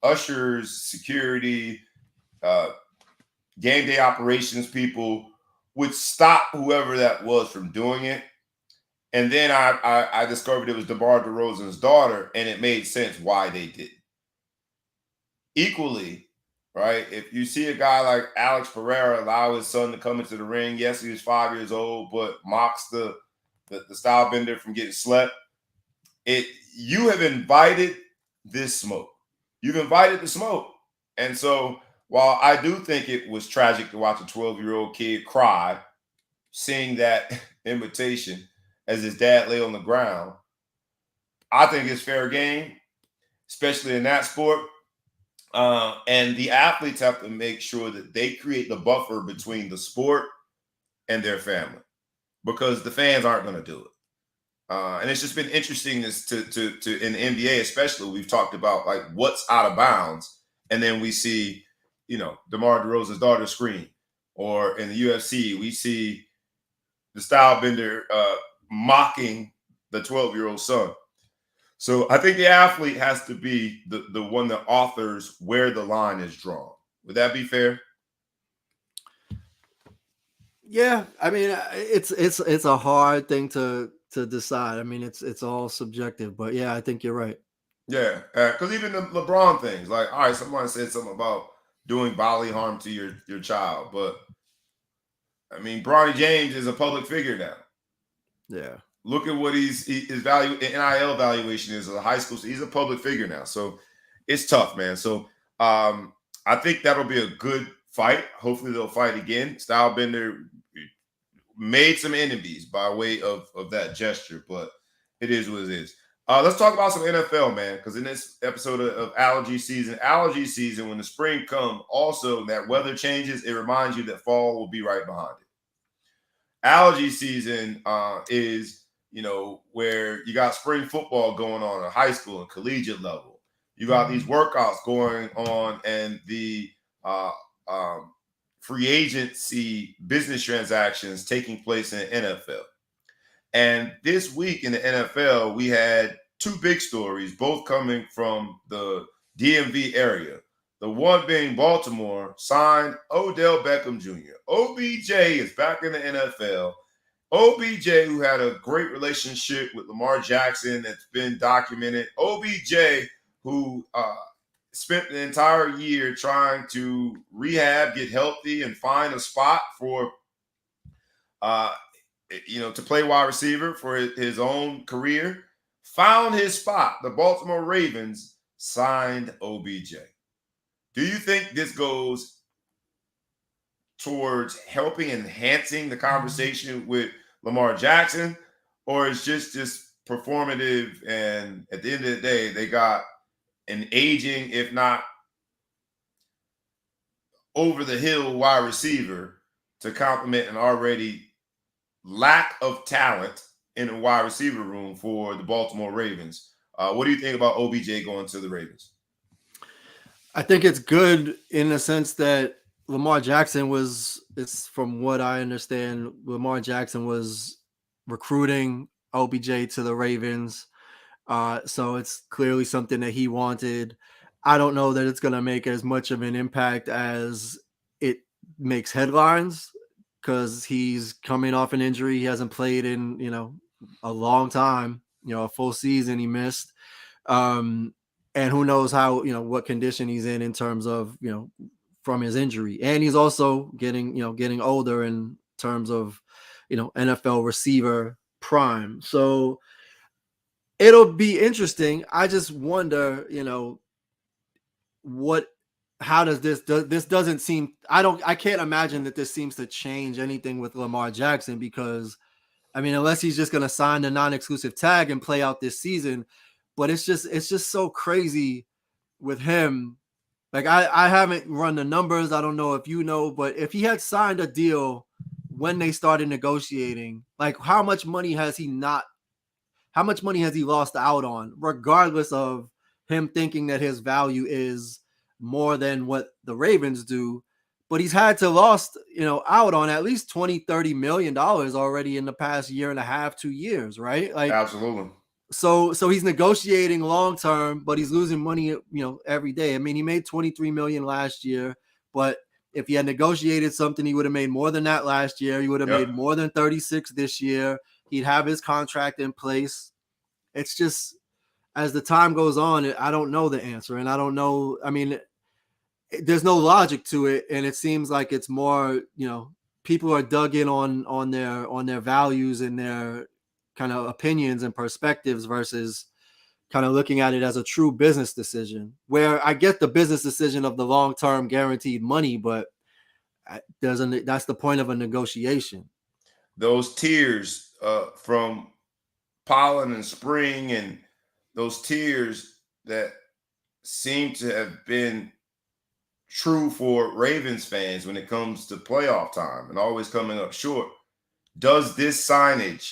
ushers, security, game day operations people, would stop whoever that was from doing it. And then I discovered it was DeMar DeRozan's daughter, and it made sense why they did. Equally, right? If you see a guy like Alex Pereira allow his son to come into the ring, yes, he was 5 years old, but mocks the Stylebender from getting slept. You have invited this smoke. You've invited the smoke. And so while I do think it was tragic to watch a 12-year-old kid cry, seeing that invitation as his dad lay on the ground, I think it's fair game, especially in that sport. And the athletes have to make sure that they create the buffer between the sport and their family because the fans aren't going to do it. And it's just been interesting to in the NBA, especially we've talked about like what's out of bounds, and then we see, DeMar DeRozan's daughter scream, or in the UFC we see the Stylebender mocking the 12-year-old son. So I think the athlete has to be the one that authors where the line is drawn. Would that be fair? Yeah, I mean, it's a hard thing to decide. I mean, it's all subjective, but yeah, I think you're right. Yeah, because even the LeBron things, like, all right, someone said something about doing bodily harm to your child, but I mean, Bronny James is a public figure now. Yeah. Look at what his value NIL valuation is as a high school. So he's a public figure now, so it's tough, man. So I think that'll be a good fight. Hopefully they'll fight again. Stylebender made some enemies by way of that gesture, but it is what it is. Let's talk about some NFL, man, because in this episode of allergy season, when the spring comes, also that weather changes, it reminds you that fall will be right behind it. Allergy season is, where you got spring football going on at high school and collegiate level. You got these workouts going on and the free agency business transactions taking place in the NFL. And this week in the NFL, we had two big stories, both coming from the DMV area. The one being Baltimore signed Odell Beckham Jr. OBJ is back in the NFL. OBJ, who had a great relationship with Lamar Jackson that's been documented. OBJ, who spent the entire year trying to rehab, get healthy, and find a spot for to play wide receiver for his own career, found his spot. The Baltimore Ravens signed OBJ. Do you think this goes towards helping enhancing the conversation with Lamar Jackson, or is just performative? And at the end of the day, they got an aging, if not over the hill wide receiver to complement an already lack of talent in a wide receiver room for the Baltimore Ravens. What do you think about OBJ going to the Ravens? I think it's good in the sense that Lamar Jackson it's from what I understand, Lamar Jackson was recruiting OBJ to the Ravens. So it's clearly something that he wanted. I don't know that it's going to make as much of an impact as it makes headlines because he's coming off an injury. He hasn't played in, a long time, a full season he missed. And who knows how, what condition he's in terms of, from his injury. And he's also getting older in terms of, NFL receiver prime. So it'll be interesting. I just wonder, how does this doesn't seem, I can't imagine that this seems to change anything with Lamar Jackson because, I mean, unless he's just going to sign the non-exclusive tag and play out this season, but it's just so crazy with him. Like I haven't run the numbers. I don't know if you know, but if he had signed a deal when they started negotiating, like how much money has he lost out on, regardless of him thinking that his value is more than what the Ravens do, but he's had to lost, out on at least $20-30 million already in the past year and a half, 2 years, right? Like Absolutely. So he's negotiating long term, but he's losing money, every day. I mean, he made $23 million last year, but if he had negotiated something, he would have made more than that last year. He would have made more than 36 this year. He'd have his contract in place. It's just as the time goes on, I don't know the answer, and I don't know. I mean, there's no logic to it, and it seems like it's more, people are dug in on their values and their kind of opinions and perspectives versus, kind of looking at it as a true business decision, where I get the business decision of the long-term guaranteed money, but that's the point of a negotiation. Those tiers from pollen and spring, and those tiers that seem to have been true for Ravens fans when it comes to playoff time and always coming up short. Does this signing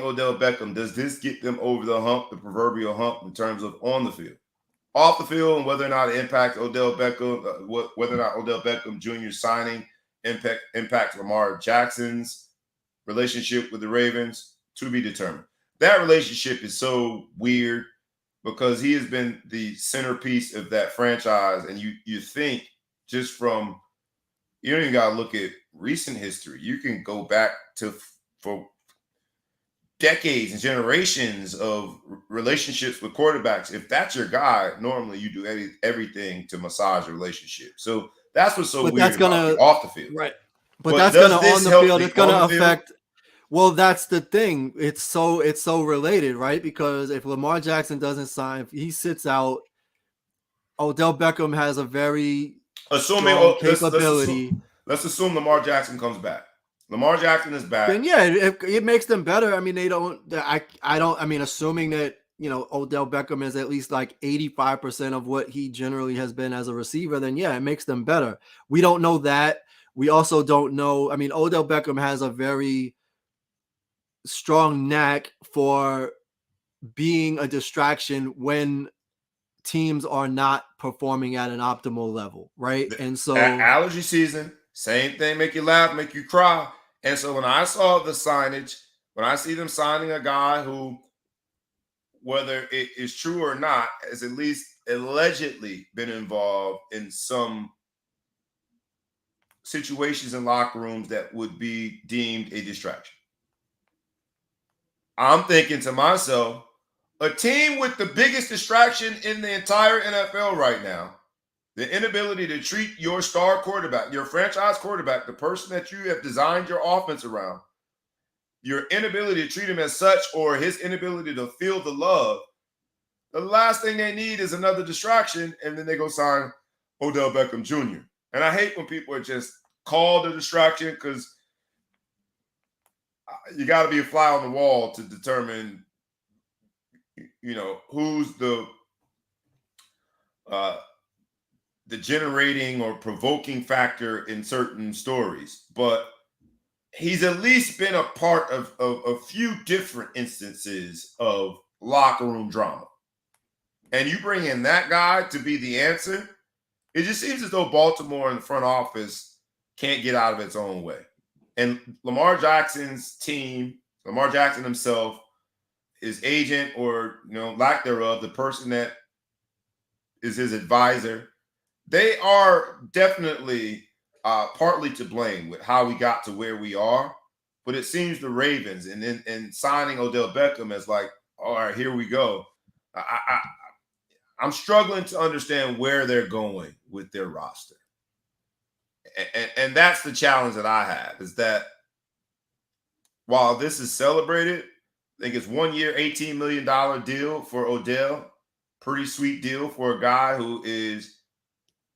Odell Beckham, does this get them over the hump, the proverbial hump, in terms of on the field? Off the field, and whether or not it impacts Odell Beckham, whether or not Odell Beckham Jr. signing impacts Lamar Jackson's relationship with the Ravens, to be determined. That relationship is so weird because he has been the centerpiece of that franchise, and you think just from, you don't even got to look at recent history. You can go back to for decades and generations of relationships with quarterbacks. If that's your guy, normally you do everything to massage a relationship. So that's what's so weird about off the field. Right. But that's going to on the field. It's going to affect. Field? Well, that's the thing. It's so related, right? Because if Lamar Jackson doesn't sign, if he sits out, Odell Beckham has a very strong capability. Let's assume Lamar Jackson comes back. Lamar Jackson is back. Then yeah, it makes them better. I mean, they don't. I don't. I mean, assuming that Odell Beckham is at least like 85% of what he generally has been as a receiver, then yeah, it makes them better. We don't know that. We also don't know. I mean, Odell Beckham has a very strong knack for being a distraction when teams are not performing at an optimal level, right? And so allergy season, same thing, make you laugh, make you cry. And so when I saw the signage, when I see them signing a guy who, whether it is true or not, has at least allegedly been involved in some situations in locker rooms that would be deemed a distraction, I'm thinking to myself, a team with the biggest distraction in the entire NFL right now, the inability to treat your star quarterback, your franchise quarterback, the person that you have designed your offense around, your inability to treat him as such, or his inability to feel the love, the last thing they need is another distraction, and then they go sign Odell Beckham Jr. And I hate when people are just called a distraction, because you got to be a fly on the wall to determine, who's the generating or provoking factor in certain stories. But he's at least been a part of a few different instances of locker room drama. And you bring in that guy to be the answer, it just seems as though Baltimore in the front office can't get out of its own way. And Lamar Jackson's team, Lamar Jackson himself, his agent, or lack thereof, the person that is his advisor, they are definitely partly to blame with how we got to where we are. But it seems the Ravens and signing Odell Beckham as like, all right, here we go. I'm struggling to understand where they're going with their roster. And that's the challenge that I have, is that while this is celebrated, I think it's 1 year, $18 million deal for Odell. Pretty sweet deal for a guy who is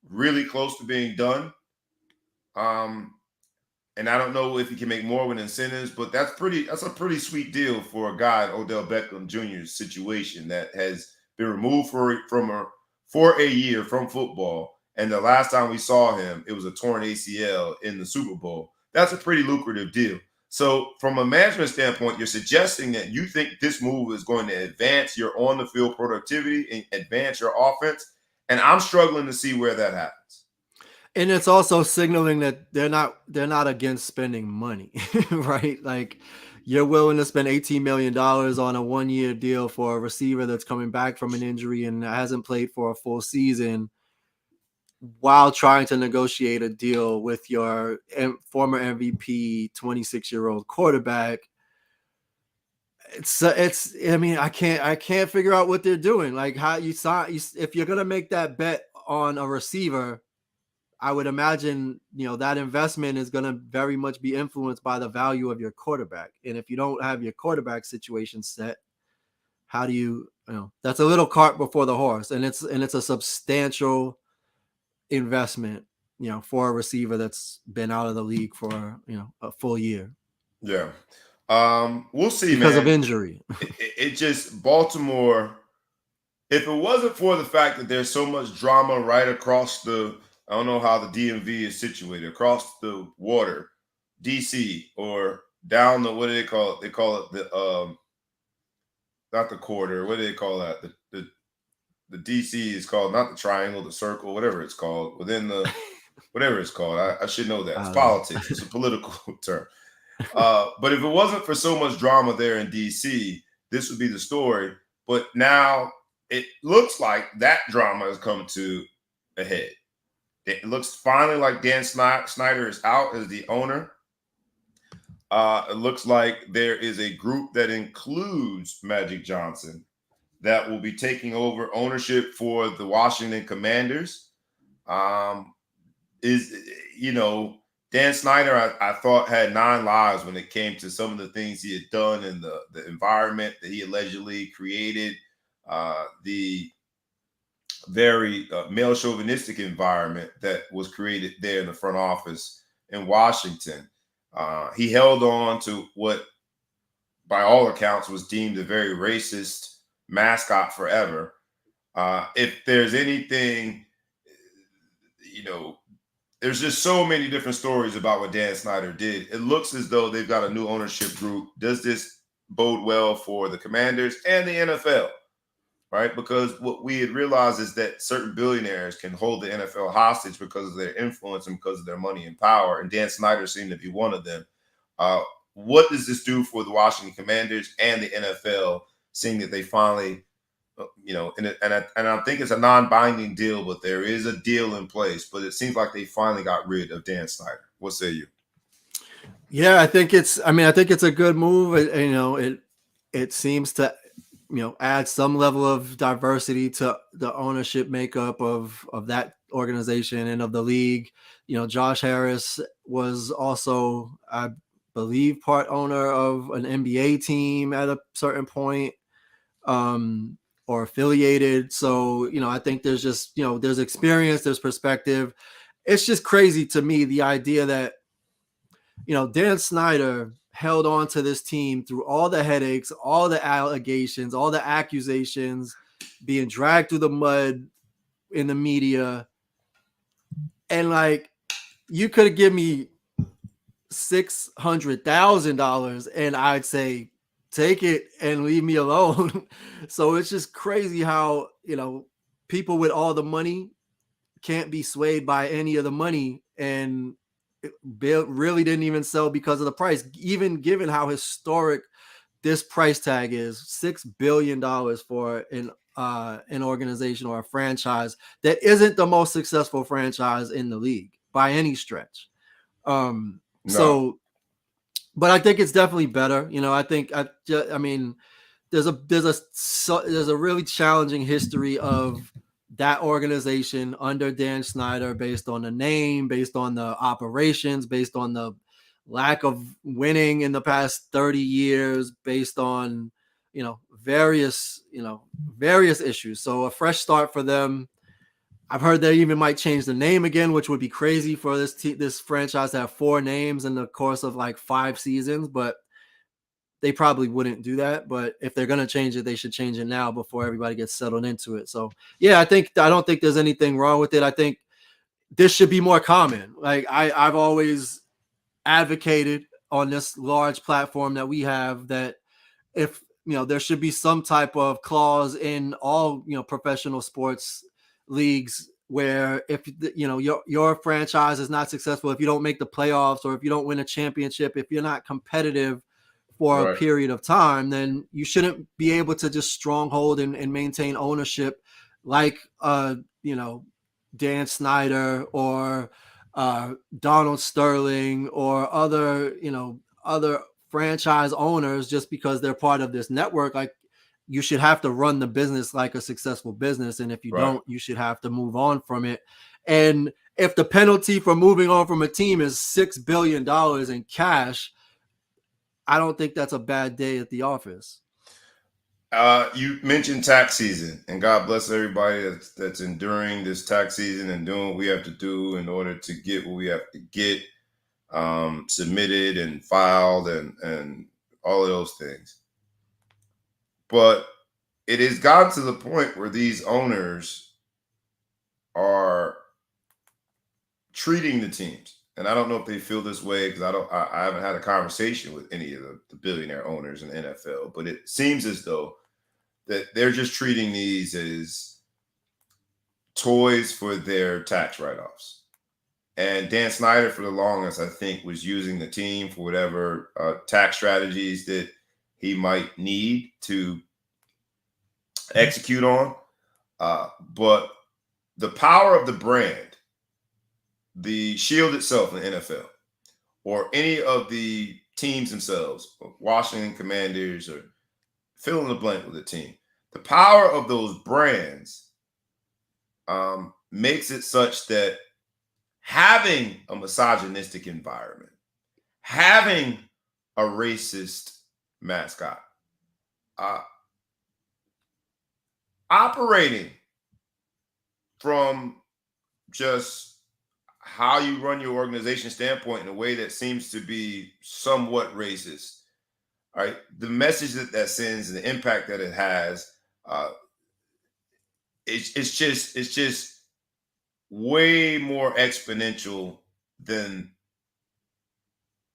really close to being done. And I don't know if he can make more with incentives, but that's a pretty sweet deal for a guy in Odell Beckham Jr.'s situation that has been removed for a year from football. And the last time we saw him, it was a torn ACL in the Super Bowl. That's a pretty lucrative deal. So from a management standpoint, you're suggesting that you think this move is going to advance your on-the-field productivity and advance your offense. And I'm struggling to see where that happens. And it's also signaling that they're not against spending money, right? Like, you're willing to spend $18 million on a 1 year deal for a receiver that's coming back from an injury and hasn't played for a full season, while trying to negotiate a deal with your former MVP, 26-year-old quarterback. I mean, I can't figure out what they're doing. Like, how if you're going to make that bet on a receiver, I would imagine, that investment is going to very much be influenced by the value of your quarterback. And if you don't have your quarterback situation set, how do you that's a little cart before the horse, and it's a substantial investment, for a receiver that's been out of the league for a full year. Yeah. We'll see, because man. of injury. It just Baltimore. If it wasn't for the fact that there's so much drama right across I don't know how the DMV is situated, across the water, DC, or down the, what do they call it? They call it not the quarter. What do they call that? The DC is called not the triangle, the circle, whatever it's called within the whatever it's called. I should know that. It's politics. It's a political term. But if it wasn't for so much drama there in DC, this would be the story. But now it looks like that drama has come to a head. It looks finally like Dan Snyder is out as the owner. It looks like there is a group that includes Magic Johnson that will be taking over ownership for the Washington Commanders. Dan Snyder, I thought, had 9 lives when it came to some of the things he had done in the environment that he allegedly created, the very male chauvinistic environment that was created there in the front office in Washington. He held on to what, by all accounts, was deemed a very racist mascot forever. If there's anything, there's just so many different stories about what Dan Snyder did. It looks as though they've got a new ownership group. Does this bode well for the Commanders and the NFL? Right? Because what we had realized is that certain billionaires can hold the NFL hostage because of their influence and because of their money and power. And Dan Snyder seemed to be one of them. What does this do for the Washington Commanders and the NFL, seeing that they finally, and I think it's a non-binding deal, but there is a deal in place. But it seems like they finally got rid of Dan Snyder. What say you? Yeah, I think it's a good move. It seems to add some level of diversity to the ownership makeup of that organization and of the league. Josh Harris was also, I believe, part owner of an NBA team at a certain point, or affiliated. So, I think there's just, there's experience, there's perspective. It's just crazy to me, the idea that, Dan Snyder held on to this team through all the headaches, all the allegations, all the accusations, being dragged through the mud in the media. And you could have given me $600,000 and I'd say, take it and leave me alone. So it's just crazy how, people with all the money can't be swayed by any of the money, and Bill really didn't even sell because of the price, even given how historic this price tag is. $6 billion for an organization or a franchise that isn't the most successful franchise in the league by any stretch. No. So, but I think it's definitely better. There's a really challenging history of that organization under Dan Snyder, based on the name, based on the operations, based on the lack of winning in the past 30 years, based on, various issues. So a fresh start for them. I've heard they even might change the name again, which would be crazy for this franchise to have 4 names in the course of 5 seasons, but they probably wouldn't do that. But if they're going to change it, they should change it now before everybody gets settled into it. So yeah, I don't think there's anything wrong with it. I think this should be more common. I've always advocated on this large platform that we have that if, there should be some type of clause in all, professional sports leagues where if, your franchise is not successful, if you don't make the playoffs or if you don't win a championship, if you're not competitive for a period of time, then you shouldn't be able to just stronghold and maintain ownership like, Dan Snyder or Donald Sterling or other franchise owners, just because they're part of this network. You should have to run the business like a successful business. And if you don't, you should have to move on from it. And if the penalty for moving on from a team is $6 billion in cash, I don't think that's a bad day at the office. You mentioned tax season, and God bless everybody that's enduring this tax season and doing what we have to do in order to get what we have to get submitted and filed and all of those things. But it has gotten to the point where these owners are treating the teams, and I don't know if they feel this way because I haven't had a conversation with any of the billionaire owners in the NFL, but it seems as though that they're just treating these as toys for their tax write-offs. And Dan Snyder, for the longest, I think, was using the team for whatever tax strategies that he might need to execute on. But the power of the brand, the shield itself in the NFL, or any of the teams themselves, Washington Commanders, or fill in the blank with the team, the power of those brands makes it such that having a misogynistic environment, having a racist mascot, operating from just how you run your organization standpoint in a way that seems to be somewhat racist, right? The message that sends and the impact that it has, it's just way more exponential than,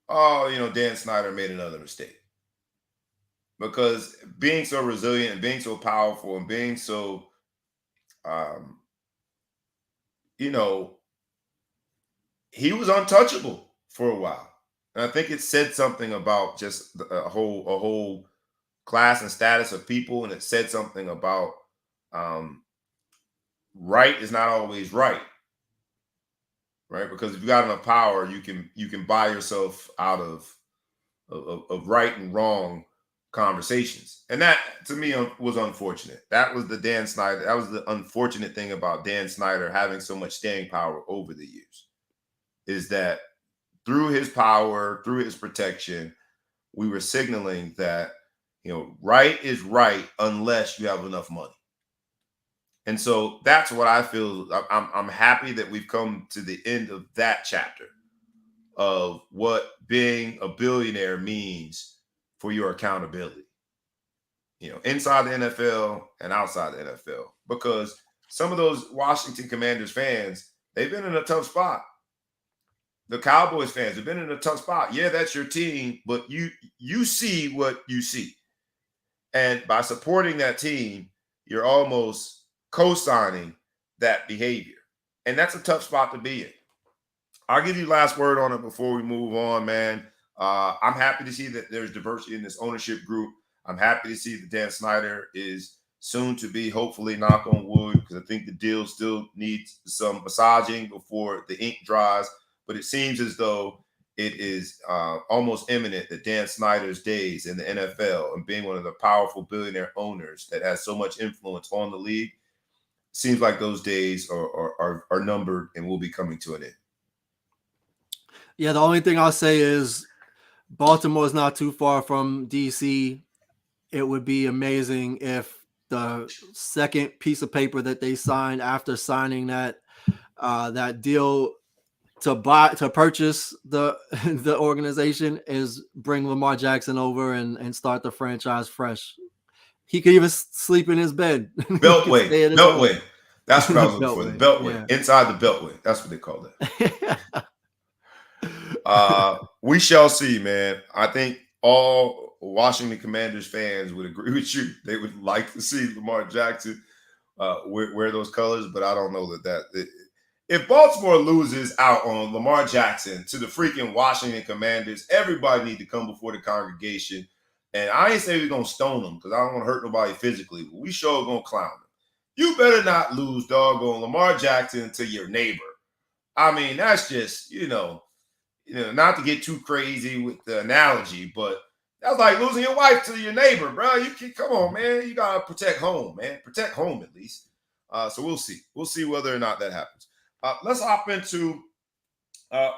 oh, Dan Snyder made another mistake. Because being so resilient and being so powerful and being so, he was untouchable for a while. And I think it said something about just a whole class and status of people, and it said something about right is not always right. Right, because if you got enough power, you can buy yourself out of right and wrong conversations, and that to me was unfortunate. That was the Dan Snyder. That was the unfortunate thing about Dan Snyder having so much staying power over the years, is that through his power, through his protection, we were signaling that right is right unless you have enough money. And so that's what I feel. I'm happy that we've come to the end of that chapter of what being a billionaire means for your accountability, inside the NFL and outside the NFL. Because some of those Washington Commanders fans, they've been in a tough spot. The Cowboys fans have been in a tough spot. Yeah, that's your team, but you see what you see. And by supporting that team, you're almost co-signing that behavior. And that's a tough spot to be in. I'll give you last word on it before we move on, man. I'm happy to see that there's diversity in this ownership group. I'm happy to see that Dan Snyder is soon to be, hopefully, knock on wood, because I think the deal still needs some massaging before the ink dries. But it seems as though it is almost imminent that Dan Snyder's days in the NFL and being one of the powerful billionaire owners that has so much influence on the league, seems like those days are numbered and will be coming to an end. Yeah, the only thing I'll say is Baltimore is not too far from DC. It would be amazing if the second piece of paper that they signed after signing that deal to purchase the organization is bring Lamar Jackson over and start the franchise fresh. He could even sleep in his bed. Beltway. Beltway. That's what I was looking for. The Beltway. Yeah. Inside the Beltway. That's what they call it. We shall see, man. I think all Washington Commanders fans would agree with you. They would like to see Lamar Jackson wear those colors, but I don't know that if Baltimore loses out on Lamar Jackson to the freaking Washington Commanders, everybody need to come before the congregation. And I ain't say we're going to stone them because I don't want to hurt nobody physically, but we sure going to clown them. You better not lose doggone Lamar Jackson to your neighbor. I mean, that's just, not to get too crazy with the analogy, but that's like losing your wife to your neighbor, bro. You can come on, man. You got to protect home, man. Protect home at least. So we'll see. We'll see whether or not that happens. Let's hop into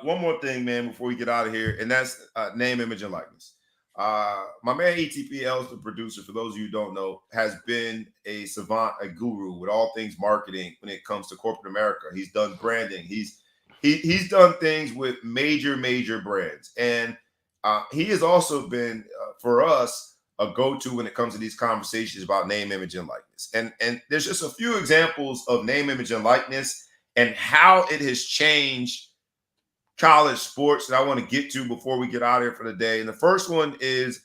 one more thing, man, before we get out of here, and that's name, image, and likeness. My man ETPL, the producer, for those of you who don't know, has been a savant, a guru with all things marketing when it comes to corporate America. He's done branding. He's done things with major brands, and he has also been for us a go-to when it comes to these conversations about name, image, and likeness. And there's just a few examples of name, image, and likeness and how it has changed college sports that I want to get to before we get out of here for the day. And the first one is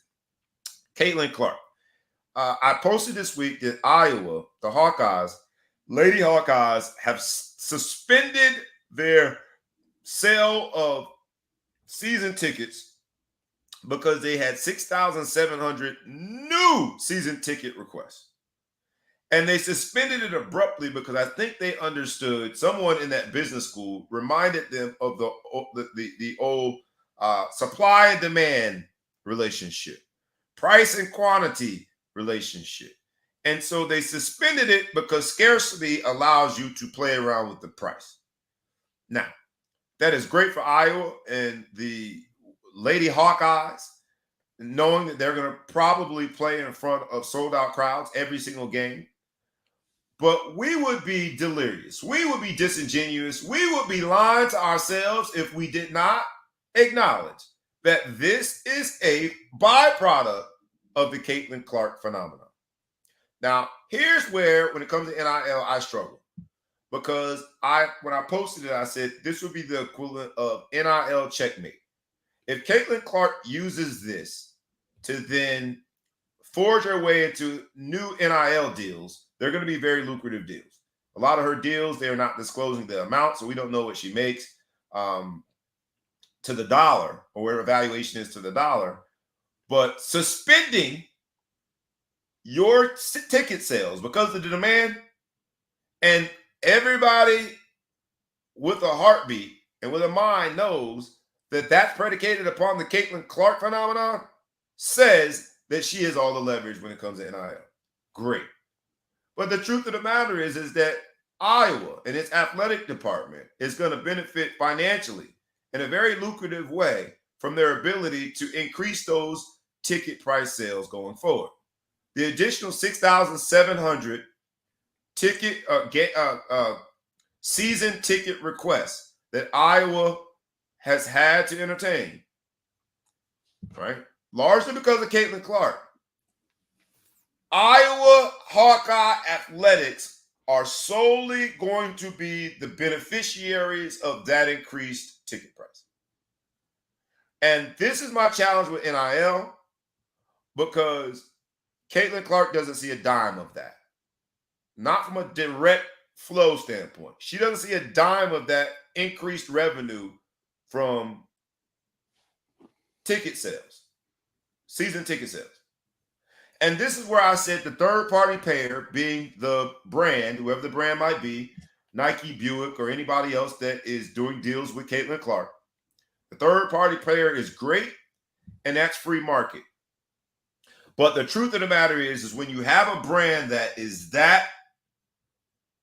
Caitlin Clark. I posted this week that Iowa, the Hawkeyes, Lady Hawkeyes, have suspended their sale of season tickets because they had 6,700 new season ticket requests. And they suspended it abruptly because I think they understood, someone in that business school reminded them of the old supply and demand relationship, price and quantity relationship. And so they suspended it because scarcity allows you to play around with the price. Now, that is great for Iowa and the Lady Hawkeyes, knowing that they're going to probably play in front of sold-out crowds every single game. But we would be delirious. We would be disingenuous. We would be lying to ourselves if we did not acknowledge that this is a byproduct of the Caitlin Clark phenomenon. Now, here's where, when it comes to NIL, I struggle. Because when I posted it, I said this would be the equivalent of NIL checkmate. If Caitlin Clark uses this to then forge her way into new NIL deals, they're going to be very lucrative deals. A lot of her deals, they're not disclosing the amount, so we don't know what she makes to the dollar or where her valuation is to the dollar. But suspending your ticket sales because of the demand, and everybody with a heartbeat and with a mind knows that that's predicated upon the Caitlin Clark phenomenon, says that she has all the leverage when it comes to NIL. Great. But the truth of the matter is that Iowa and its athletic department is going to benefit financially in a very lucrative way from their ability to increase those ticket price sales going forward. The additional 6,700 ticket season ticket requests that Iowa has had to entertain, right? Largely because of Caitlin Clark. Iowa Hawkeye Athletics are solely going to be the beneficiaries of that increased ticket price. And this is my challenge with NIL, because Caitlin Clark doesn't see a dime of that. Not from a direct flow standpoint. She doesn't see a dime of that increased revenue from ticket sales, season ticket sales. And this is where I said the third-party payer, being the brand, whoever the brand might be, Nike, Buick, or anybody else that is doing deals with Caitlin Clark, the third-party payer is great, and that's free market. But the truth of the matter is when you have a brand that is that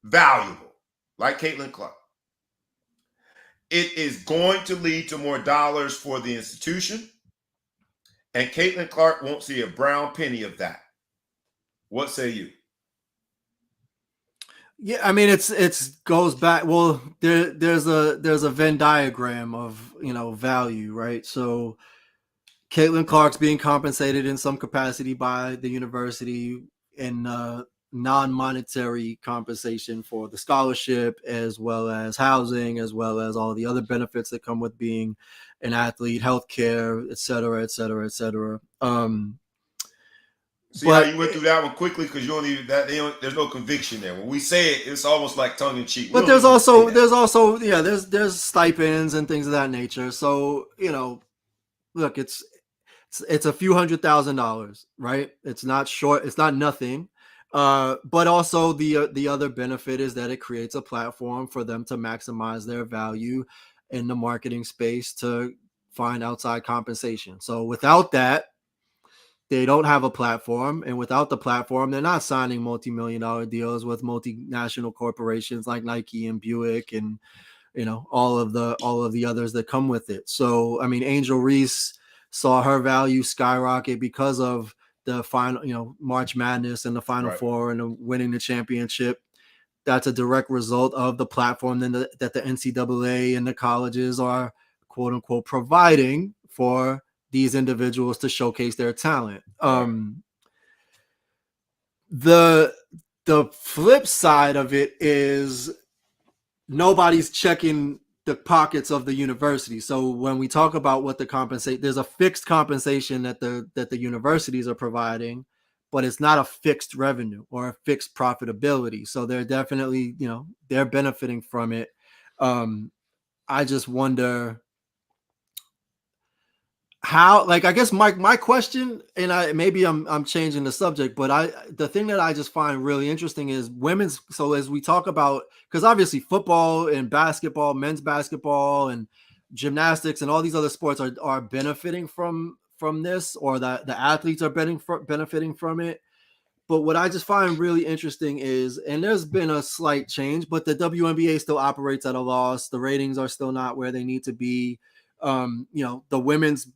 valuable, like Caitlin Clark, it is going to lead to more dollars for the institution. And Caitlin Clark won't see a brown penny of that. What say you? Yeah, I mean it's goes back. Well, there's a Venn diagram of value, right? So Caitlin Clark's being compensated in some capacity by the university in non-monetary compensation for the scholarship, as well as housing, as well as all the other benefits that come with being an athlete, healthcare, et cetera, et cetera, et cetera. See how you went through that one quickly, because you don't even there's no conviction there. When we say it, it's almost like tongue in cheek. But there's stipends and things of that nature. So look, it's a few $100,000, right? It's not short. It's not nothing. But also the other benefit is that it creates a platform for them to maximize their value in the marketing space to find outside compensation. So without that, they don't have a platform, and without the platform, they're not signing multi-million-dollar deals with multinational corporations like Nike and Buick and all of the others that come with it. So I mean, Angel Reece saw her value skyrocket because of the final, March Madness and the Final Right. Four and winning the championship. That's a direct result of the platform that the NCAA and the colleges are, quote unquote, providing for these individuals to showcase their talent. Right. The flip side of it is nobody's checking the pockets of the university. So when we talk about what the compensate, there's a fixed compensation that the universities are providing, but it's not a fixed revenue or a fixed profitability. So they're definitely, they're benefiting from it. I just wonder how, like, I guess my question, and I'm changing the subject, but the thing that I just find really interesting is women's. So as we talk about, because obviously football and basketball, men's basketball and gymnastics and all these other sports are benefiting from this, or that the athletes are benefiting from it. But what I just find really interesting is, and there's been a slight change, but the WNBA still operates at a loss. The ratings are still not where they need to be. The women's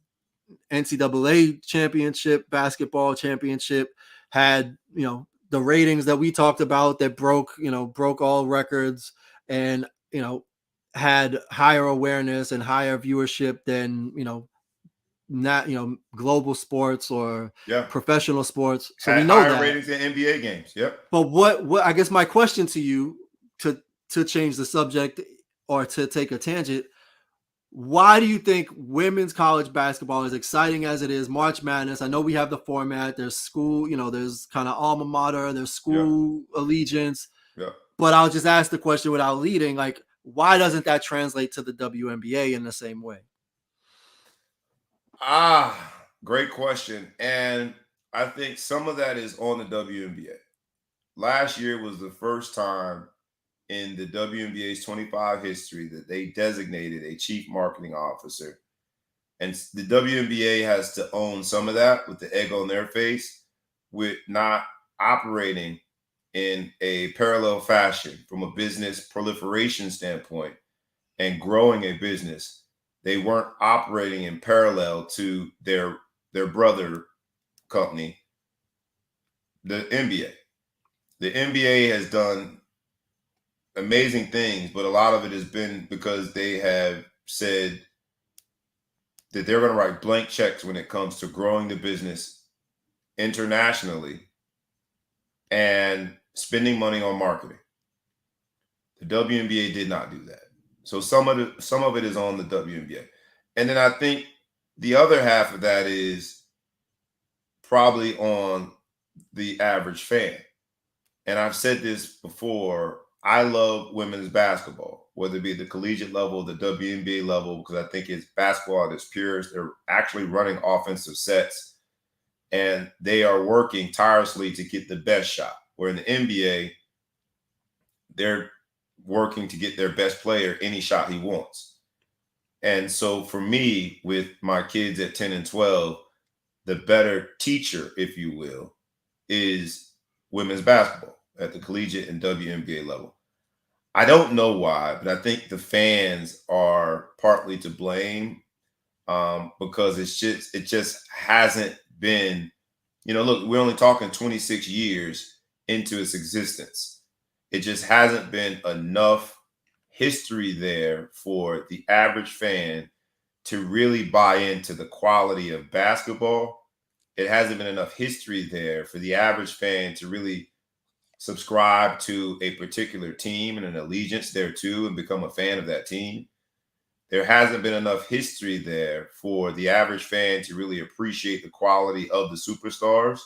NCAA championship, basketball championship had, the ratings that we talked about that broke all records, and, had higher awareness and higher viewership than, not, global sports or professional sports. So we know higher that ratings than NBA games. Yep. But what I guess my question to you, to change the subject or to take a tangent, why do you think women's college basketball, as exciting as it is, March Madness? I know we have the format. There's school, there's kind of alma mater, there's school allegiance. Yeah. But I'll just ask the question without leading, like, why doesn't that translate to the WNBA in the same way? Great question. And I think some of that is on the WNBA. Last year was the first time in the WNBA's 25 history that they designated a chief marketing officer. And the WNBA has to own some of that with the egg on their face, with not operating in a parallel fashion from a business proliferation standpoint and growing a business. They weren't operating in parallel to their brother company, the NBA. The NBA has done amazing things, but a lot of it has been because they have said that they're going to write blank checks when it comes to growing the business internationally and spending money on marketing. The WNBA did not do that. So some of it is on the WNBA. And then I think the other half of that is probably on the average fan. And I've said this before, I love women's basketball, whether it be the collegiate level, the WNBA level, because I think it's basketball at its purest. They're actually running offensive sets, and they are working tirelessly to get the best shot. Where in the NBA, they're working to get their best player any shot he wants. And so for me, with my kids at 10 and 12, the better teacher, if you will, is women's basketball at the collegiate and WNBA level. I don't know why, but I think the fans are partly to blame, because it just hasn't been, look, we're only talking 26 years into its existence. It just hasn't been enough history there for the average fan to really buy into the quality of basketball. It hasn't been enough history there for the average fan to really subscribe to a particular team and an allegiance there too and become a fan of that team. There hasn't been enough history there for the average fan to really appreciate the quality of the superstars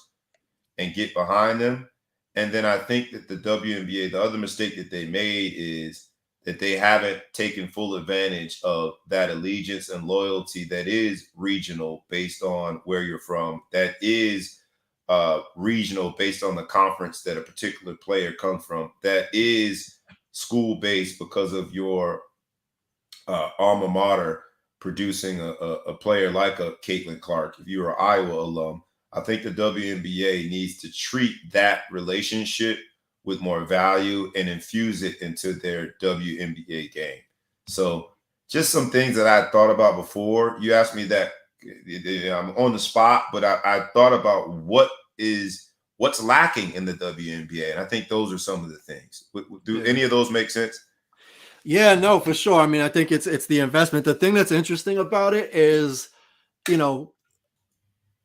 and get behind them. And then I think that the WNBA, the other mistake that they made is that they haven't taken full advantage of that allegiance and loyalty that is regional based on where you're from, that is regional based on the conference that a particular player comes from, that is school based because of your alma mater producing a player like a Caitlin Clark. If you're an Iowa alum, I think the WNBA needs to treat that relationship with more value and infuse it into their WNBA game. So just some things that I thought about before. You asked me that I'm on the spot, but I thought about what's lacking in the WNBA, and I think those are some of the things. Do any of those make sense? Yeah, no, for sure. I mean, I think it's the investment. The thing that's interesting about it is, you know,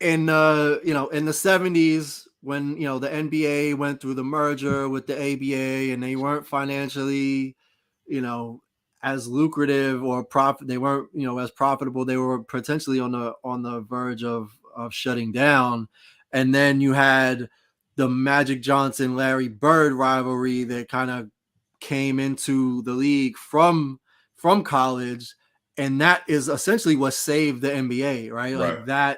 in in the 70s when the NBA went through the merger with the ABA and they weren't financially, you know, as lucrative or profit. They weren't as profitable. They were potentially on the verge of shutting down. And then you had the Magic Johnson Larry Bird rivalry that kind of came into the league from college, and that is essentially what saved the NBA, right? Right. Like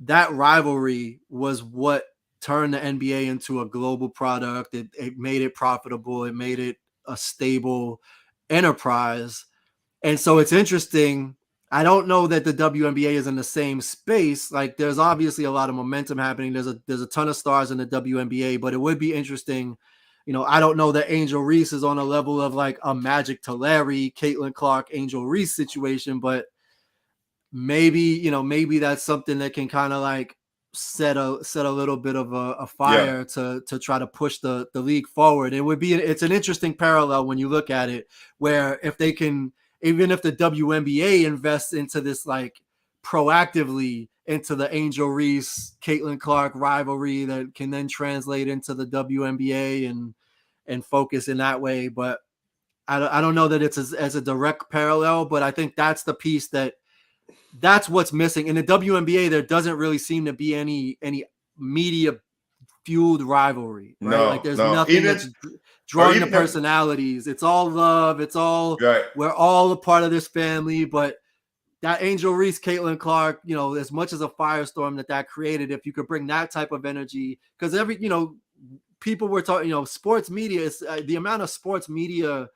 that rivalry was what turned the NBA into a global product. It made it profitable. It made it a stable enterprise. And so it's interesting. I don't know that the WNBA is in the same space. Like there's obviously a lot of momentum happening. There's a ton of stars in the WNBA, but it would be interesting. I don't know that Angel Reece is on a level of like a Magic to Larry, Caitlin Clark, Angel Reece situation, but maybe that's something that can kind of like set a little bit of a fire to try to push the league forward. It's an interesting parallel when you look at it, where if they can, even if the WNBA invests into this like proactively into the Angel Reece, Caitlin Clark rivalry that can then translate into the WNBA and focus in that way. But I don't know that it's as a direct parallel, but I think that's the piece that's what's missing in the WNBA. There doesn't really seem to be any media fueled rivalry, right? Like there's nothing that's drawing the personalities. It's all love. It's all we're all a part of this family. But that Angel Reece, Caitlin Clark, as much as a firestorm that created, if you could bring that type of energy, because people were talking, sports media is the amount of sports media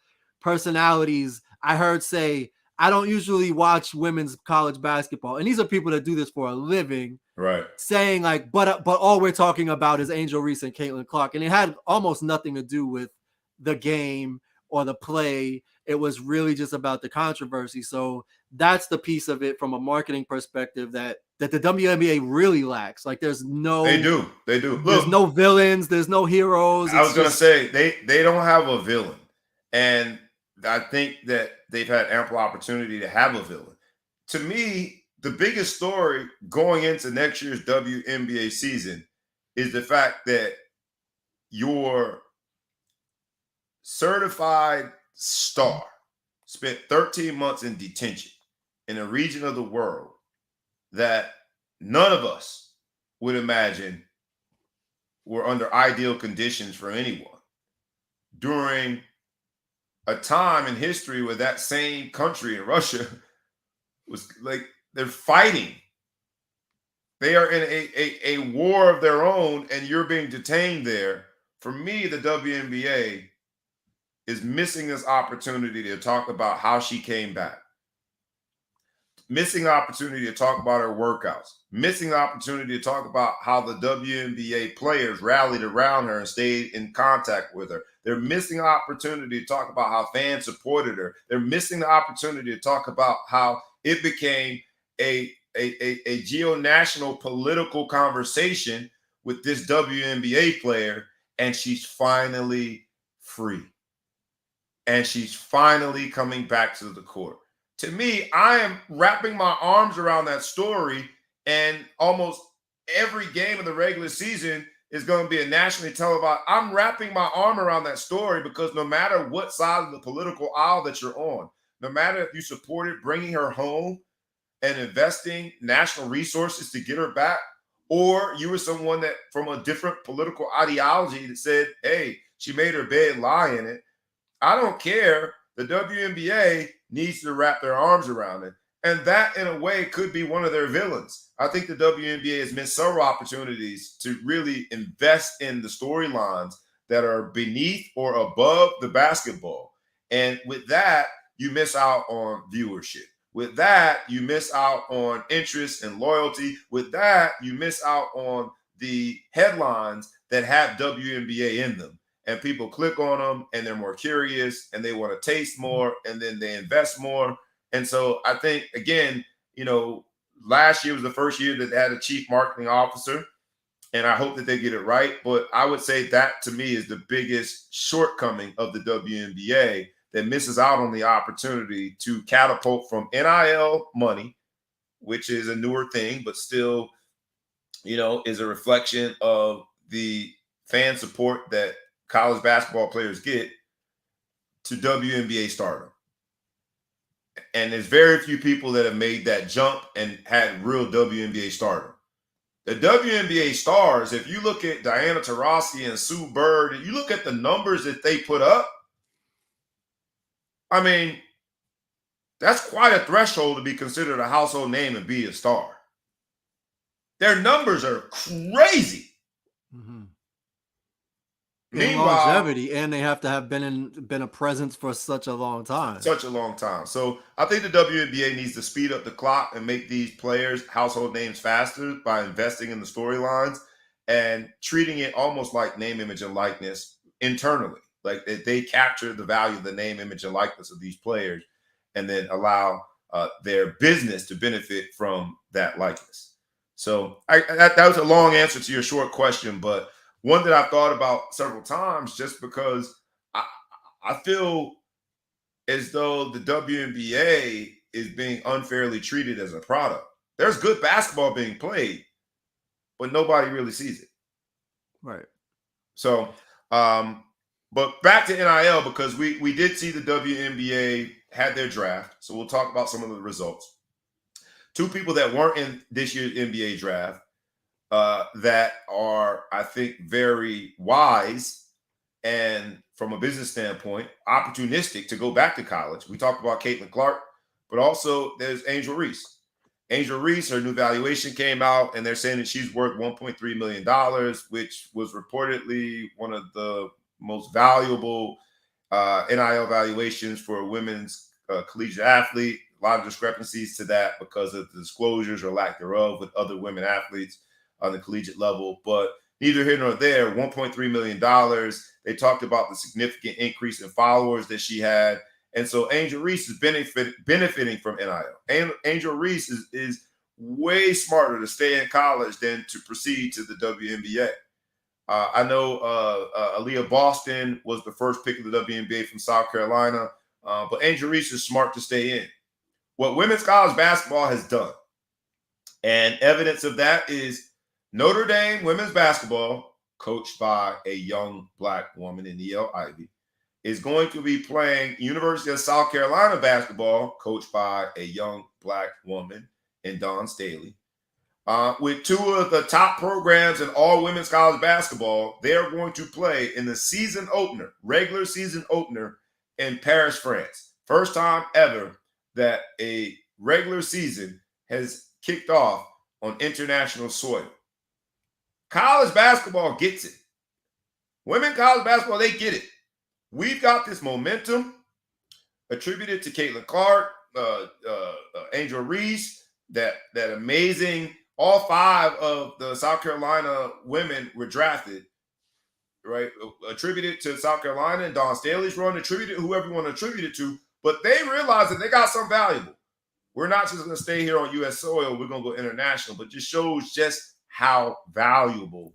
personalities I heard say, I don't usually watch women's college basketball. And these are people that do this for a living. Right. Saying like, but all we're talking about is Angel Reece and Caitlin Clark. And it had almost nothing to do with the game or the play. It was really just about the controversy. So that's the piece of it from a marketing perspective that the WNBA really lacks. Like there's no, they do. Look, there's no villains, there's no heroes. I was going to say they don't have a villain. And I think that they've had ample opportunity to have a villain. To me, the biggest story going into next year's WNBA season is the fact that your certified star spent 13 months in detention in a region of the world that none of us would imagine were under ideal conditions for anyone during a time in history where that same country in Russia was like, they're fighting. They are in a war of their own, and you're being detained there. For me, the WNBA is missing this opportunity to talk about how she came back. Missing opportunity to talk about her workouts. Missing opportunity to talk about how the WNBA players rallied around her and stayed in contact with her. They're missing opportunity to talk about how fans supported her. They're missing the opportunity to talk about how it became a geo-national political conversation with this WNBA player, and she's finally free. And she's finally coming back to the court. To me, I am wrapping my arms around that story, and almost every game of the regular season is going to be a nationally televised. I'm wrapping my arm around that story because no matter what side of the political aisle that you're on, no matter if you supported bringing her home and investing national resources to get her back, or you were someone that from a different political ideology that said, hey, she made her bed, lie in it. I don't care. The WNBA needs to wrap their arms around it. And that, in a way, could be one of their villains. I think the WNBA has missed several opportunities to really invest in the storylines that are beneath or above the basketball. And with that, you miss out on viewership. With that, you miss out on interest and loyalty. With that, you miss out on the headlines that have WNBA in them. And people click on them and they're more curious and they want to taste more, and then they invest more. And so I think, again, last year was the first year that they had a chief marketing officer, and I hope that they get it right. But I would say that to me is the biggest shortcoming of the WNBA that misses out on the opportunity to catapult from NIL money, which is a newer thing, but still, is a reflection of the fan support that college basketball players get, to WNBA stardom. And there's very few people that have made that jump and had real WNBA stardom. The WNBA stars, if you look at Diana Taurasi and Sue Bird, and you look at the numbers that they put up, I mean, that's quite a threshold to be considered a household name and be a star. Their numbers are crazy. Mm-hmm. Meanwhile, longevity, and they have to have been a presence for such a long time. Such a long time. So I think the WNBA needs to speed up the clock and make these players household names faster by investing in the storylines and treating it almost like name, image, and likeness internally. Like they capture the value of the name, image, and likeness of these players, and then allow their business to benefit from that likeness. So that was a long answer to your short question, but one that I've thought about several times, just because I feel as though the WNBA is being unfairly treated as a product. There's good basketball being played, but nobody really sees it. Right. So, but back to NIL, because we did see the WNBA had their draft. So we'll talk about some of the results. Two people that weren't in this year's NBA draft that are, I think, very wise and, from a business standpoint, opportunistic to go back to college. We talked about Caitlin Clark, but also there's Angel Reece. Angel Reece, her new valuation came out, and they're saying that she's worth $1.3 million, which was reportedly one of the most valuable NIL valuations for a women's collegiate athlete. A lot of discrepancies to that because of the disclosures or lack thereof with other women athletes on the collegiate level. But neither here nor there, $1.3 million. They talked about the significant increase in followers that she had. And so Angel Reece is benefiting from NIL. Angel Reece is way smarter to stay in college than to proceed to the WNBA. I know Aaliyah Boston was the first pick of the WNBA from South Carolina, but Angel Reece is smart to stay in. What women's college basketball has done, and evidence of that is Notre Dame women's basketball, coached by a young Black woman in E.L. Ivy, is going to be playing University of South Carolina basketball, coached by a young Black woman in Dawn Staley. With two of the top programs in all women's college basketball, they're going to play in the season opener, regular season opener in Paris, France. First time ever that a regular season has kicked off on international soil. College basketball gets it. Women college basketball, they get it. We've got this momentum attributed to Caitlin Clark, Angel Reece, that amazing. All five of the South Carolina women were drafted, right? Attributed to South Carolina and Dawn Staley's run, attributed whoever you want to attribute it to, but they realized that they got something valuable. We're not just going to stay here on U.S. soil. We're going to go international, but just shows just how valuable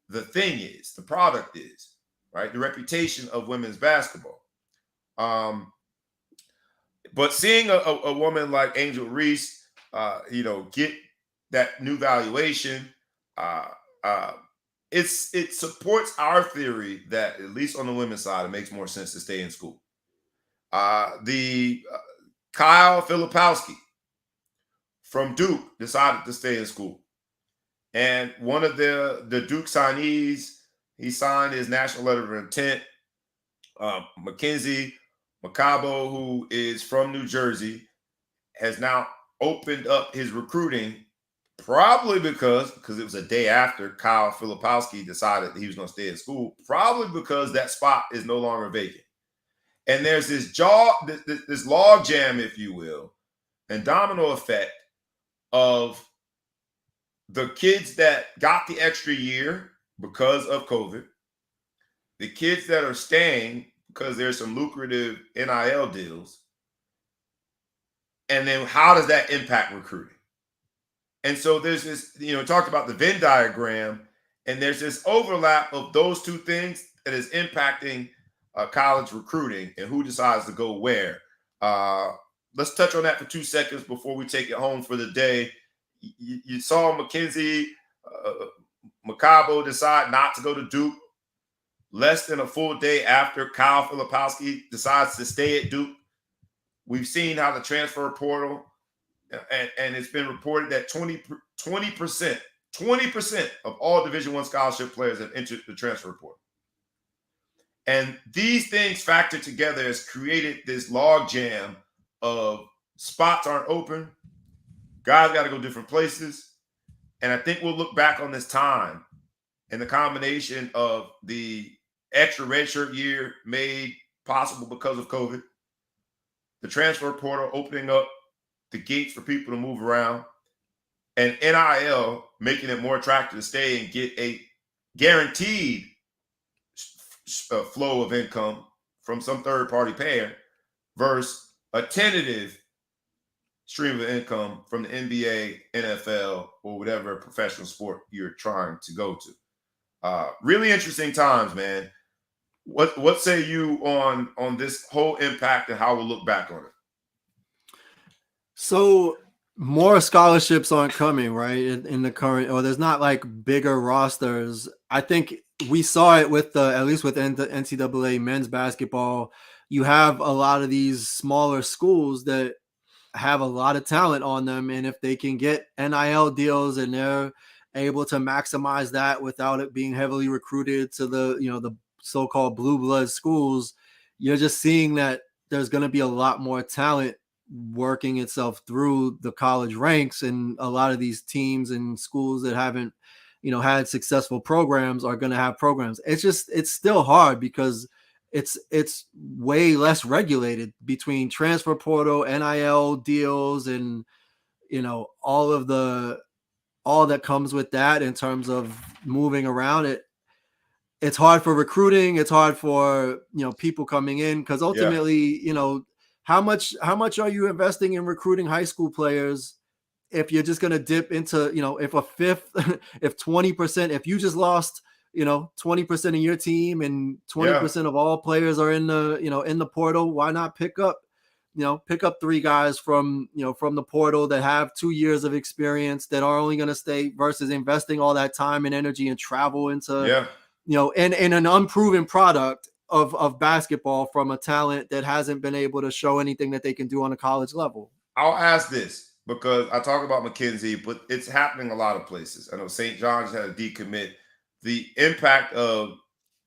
the thing is, the product is, right? The reputation of women's basketball. But seeing a woman like Angel Reece, get that new valuation, it supports our theory that, at least on the women's side, it makes more sense to stay in school. Kyle Filipowski from Duke decided to stay in school. And one of the Duke signees, he signed his national letter of intent. Mackenzie Macabo, who is from New Jersey, has now opened up his recruiting, probably because it was a day after Kyle Filipowski decided he was going to stay at school, probably because that spot is no longer vacant. And there's this log jam, if you will, and domino effect of the kids that got the extra year because of COVID, the kids that are staying because there's some lucrative NIL deals, and then how does that impact recruiting? And so there's this, talked about the Venn diagram, and there's this overlap of those two things that is impacting college recruiting and who decides to go where. Uh, let's touch on that for 2 seconds before we take it home for the day. You saw Mackenzie Macabo decide not to go to Duke less than a full day after Kyle Filipowski decides to stay at Duke. We've seen how the transfer portal, and it's been reported that 20% of all Division I scholarship players have entered the transfer portal. And these things factored together has created this log jam of spots aren't open, guys got to go different places. And I think we'll look back on this time and the combination of the extra redshirt year made possible because of COVID, the transfer portal opening up the gates for people to move around, and NIL making it more attractive to stay and get a guaranteed flow of income from some third-party payer versus a tentative stream of income from the NBA, NFL, or whatever professional sport you're trying to go to. Really interesting times, man. What say you on this whole impact and how we'll look back on it? So more scholarships aren't coming, right? In the current, or there's not like bigger rosters. I think we saw it with at least with the NCAA men's basketball. You have a lot of these smaller schools that have a lot of talent on them, and if they can get NIL deals and they're able to maximize that without it being heavily recruited to the so-called blue blood schools, you're just seeing that there's going to be a lot more talent working itself through the college ranks, and a lot of these teams and schools that haven't had successful programs are going to have programs. It's still hard because it's way less regulated between transfer portal, NIL deals, and all that comes with that in terms of moving around. It's hard for recruiting. It's hard for people coming in, because ultimately, how much are you investing in recruiting high school players if you're just going to dip into, if a fifth, if 20%, if you just lost 20% of your team and 20% of all players are in the portal, why not pick up 3 guys from the portal that have 2 years of experience that are only going to stay, versus investing all that time and energy and travel into in an unproven product of basketball from a talent that hasn't been able to show anything that they can do on a college level. I'll ask this because I talk about McKenzie, but it's happening a lot of places. I know St. John's had a decommit. The impact of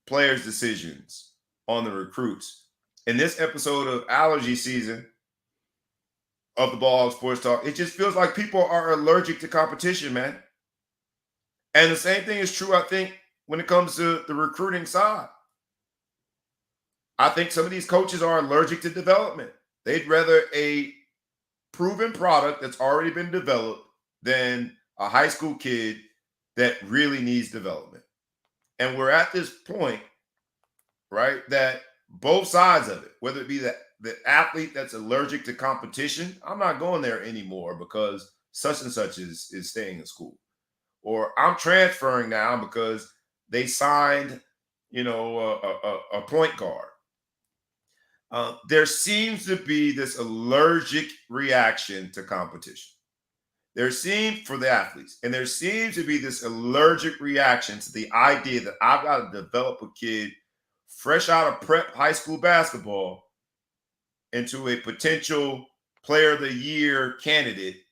players' decisions on the recruits. In this episode of Allergy season of the Ball Sports Talk, it just feels like people are allergic to competition, man. And the same thing is true, I think, when it comes to the recruiting side. I think some of these coaches are allergic to development. They'd rather a proven product that's already been developed than a high school kid that really needs development. And we're at this point, right, that both sides of it, whether it be the athlete that's allergic to competition, I'm not going there anymore because such and such is staying in school. Or I'm transferring now because they signed, a point guard. There seems to be this allergic reaction to competition. There seems, for the athletes, and there seems to be this allergic reaction to the idea that I've got to develop a kid fresh out of prep high school basketball into a potential player of the year candidate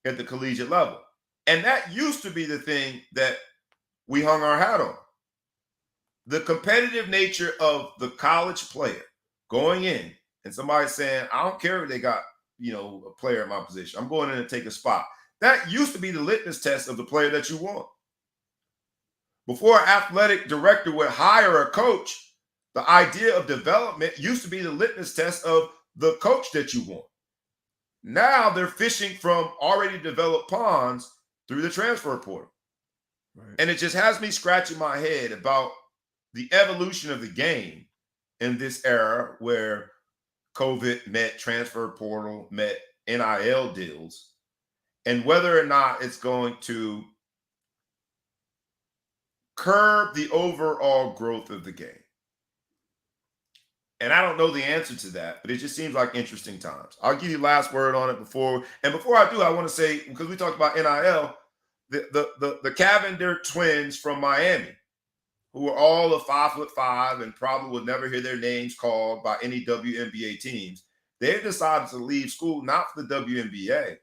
at the collegiate level. And that used to be the thing that we hung our hat on. The competitive nature of the college player going in and somebody saying, I don't care if they got, a player in my position. I'm going in to take a spot. That used to be the litmus test of the player that you want. Before an athletic director would hire a coach, the idea of development used to be the litmus test of the coach that you want. Now they're fishing from already developed ponds through the transfer portal. Right. And it just has me scratching my head about the evolution of the game in this era where COVID met transfer portal, met NIL deals. and whether or not it's going to curb the overall growth of the game. And I don't know the answer to that, but it just seems like interesting times. I'll give you last word on it before I do, I want to say, because we talked about NIL, the Cavinder Twins from Miami, who are all of 5'5" and probably would never hear their names called by any WNBA teams. They decided to leave school not for the WNBA.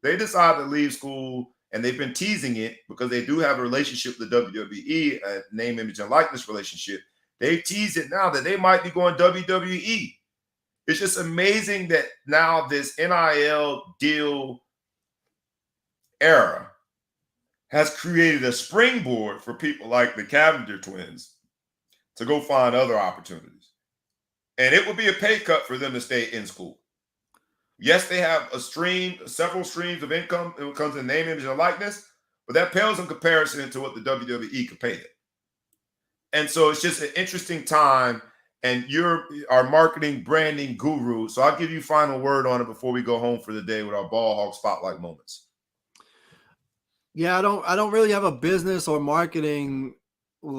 They decided to leave school, and they've been teasing it because they do have a relationship with the WWE, a name, image, and likeness relationship. They tease it now that they might be going WWE. It's just amazing that now this NIL deal era has created a springboard for people like the Cavinder Twins to go find other opportunities. And it would be a pay cut for them to stay in school. Yes, they have several streams of income when it comes to name, image, and likeness, but that pales in comparison to what the WWE could pay them. And so it's just an interesting time, and you're our marketing branding guru. So I'll give you final word on it before we go home for the day with our ball hawk spotlight moments. Yeah, I don't really have a business or marketing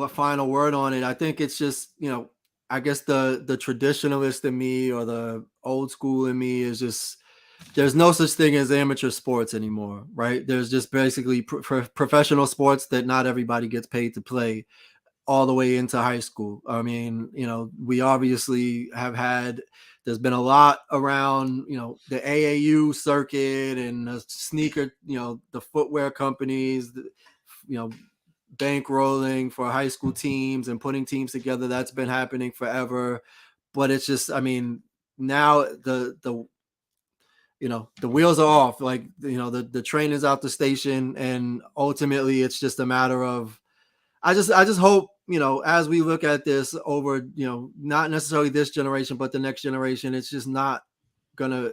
final word on it. I think it's just, I guess the traditionalist in me or the old school in me is just, there's no such thing as amateur sports anymore, right? There's just basically professional sports that not everybody gets paid to play all the way into high school. I mean, we obviously there's been a lot around, the AAU circuit and the sneaker, the footwear companies, bankrolling for high school teams and putting teams together. That's been happening forever. But it's just, I mean, now the wheels are off. Like, the train is out the station, and ultimately it's just a matter of, I just hope, as we look at this over, not necessarily this generation, but the next generation, it's just not gonna,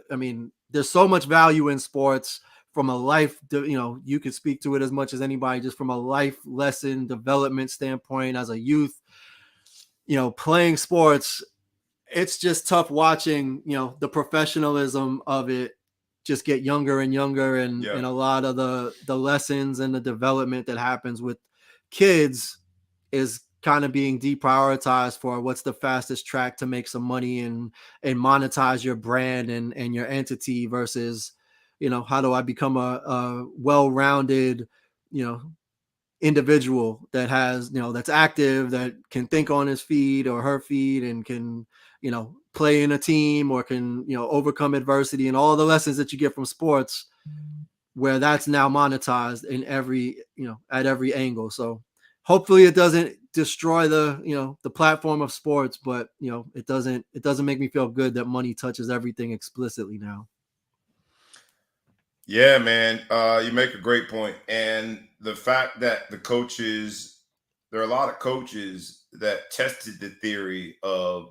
there's so much value in sports from a life, you could speak to it as much as anybody, just from a life lesson development standpoint as a youth, playing sports. It's just tough watching, the professionalism of it just get younger and younger, and a lot of the lessons and the development that happens with kids is kind of being deprioritized for what's the fastest track to make some money and monetize your brand and your entity versus, how do I become a well-rounded, individual that has, that's active, that can think on his feet or her feet, and can, play in a team, or can, overcome adversity and all the lessons that you get from sports, where that's now monetized in every, at every angle. So hopefully it doesn't destroy the platform of sports, but it doesn't make me feel good that money touches everything explicitly now. Yeah, man, you make a great point. And the fact that there are a lot of coaches that tested the theory of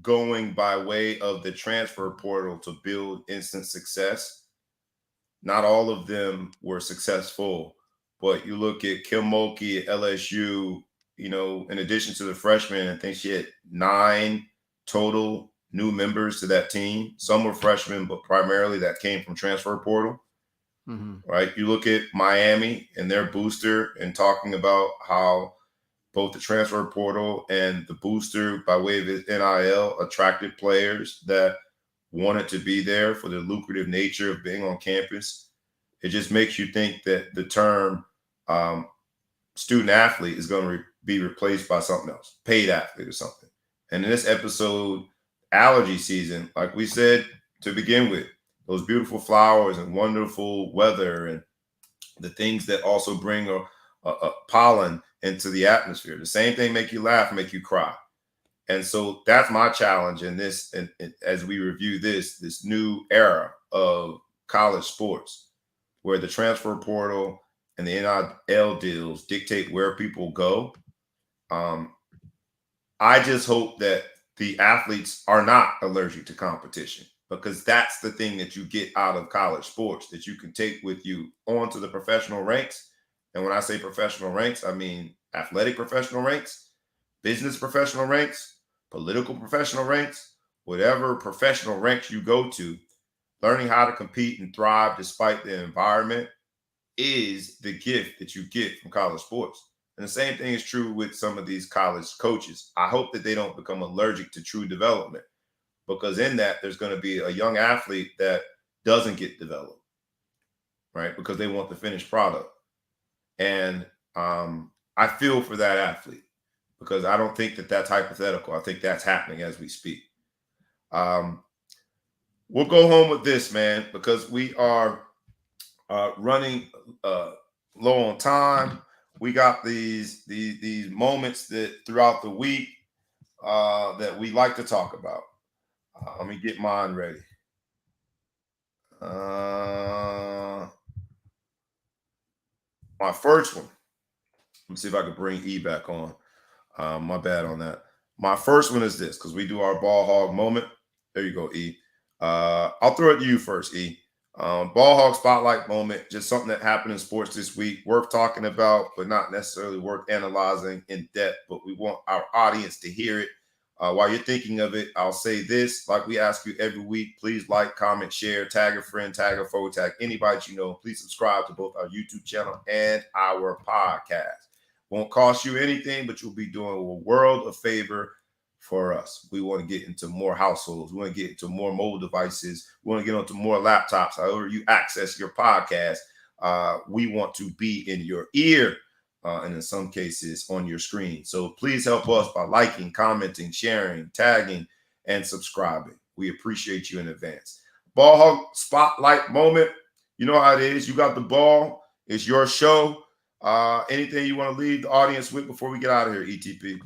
going by way of the transfer portal to build instant success. Not all of them were successful, but you look at Kim Mulkey at LSU, in addition to the freshmen, I think she had 9 total new members to that team. Some were freshmen, but primarily that came from transfer portal. Mm-hmm. Right? You look at Miami and their booster, and talking about how both the transfer portal and the booster by way of his NIL attracted players that wanted to be there for the lucrative nature of being on campus. It just makes you think that the term student athlete is going to be replaced by something else, paid athlete or something. And in this episode, allergy season, like we said to begin with, those beautiful flowers and wonderful weather and the things that also bring a pollen into the atmosphere. The same thing make you laugh, make you cry. And so that's my challenge in this, and as we review this new era of college sports, where the transfer portal and the NIL deals dictate where people go. I just hope that the athletes are not allergic to competition, because that's the thing that you get out of college sports that you can take with you onto the professional ranks. And when I say professional ranks, I mean athletic professional ranks, business professional ranks, political professional ranks, whatever professional ranks you go to. Learning how to compete and thrive despite the environment is the gift that you get from college sports. And the same thing is true with some of these college coaches. I hope that they don't become allergic to true development, because in that there's going to be a young athlete that doesn't get developed, right? Because they want the finished product. And I feel for that athlete, because I don't think that that's hypothetical. I think that's happening as we speak. We'll go home with this, man, because we are running low on time. We got these moments that throughout the week that we like to talk about. Let me get mine ready. My first one. Let me see if I can bring E back on. My bad on that. My first one is this, because we do our ball hog moment. There you go, E. I'll throw it to you first, E. Ball hog spotlight moment, just something that happened in sports this week, worth talking about, but not necessarily worth analyzing in depth. But we want our audience to hear it. While you're thinking of it, I'll say this, like we ask you every week, please like, comment, share, tag a friend, tag a foe, tag anybody you know. Please subscribe to both our YouTube channel and our podcast. Won't cost you anything, but you'll be doing a world of favor for us. We want to get into more households. We want to get into more mobile devices. We want to get onto more laptops. However you access your podcast, we want to be in your ear. And in some cases on your screen. So please help us by liking, commenting, sharing, tagging, and subscribing. We appreciate you in advance. Ball hog spotlight moment. You know how it is. You got the ball. It's your show. Anything you want to leave the audience with before we get out of here, ETP?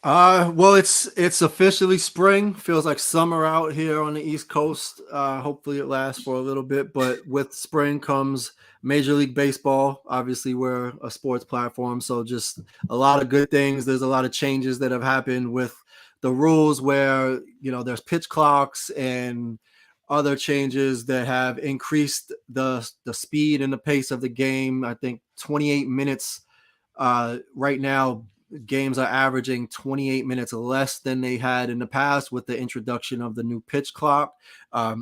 Well, it's officially spring. Feels like summer out here on the East Coast. Hopefully it lasts for a little bit, but with spring comes Major League Baseball. Obviously, we're a sports platform, so just a lot of good things. There's a lot of changes that have happened with the rules where, there's pitch clocks and other changes that have increased the speed and the pace of the game. I think 28 minutes right now. Games are averaging 28 minutes less than they had in the past with the introduction of the new pitch clock.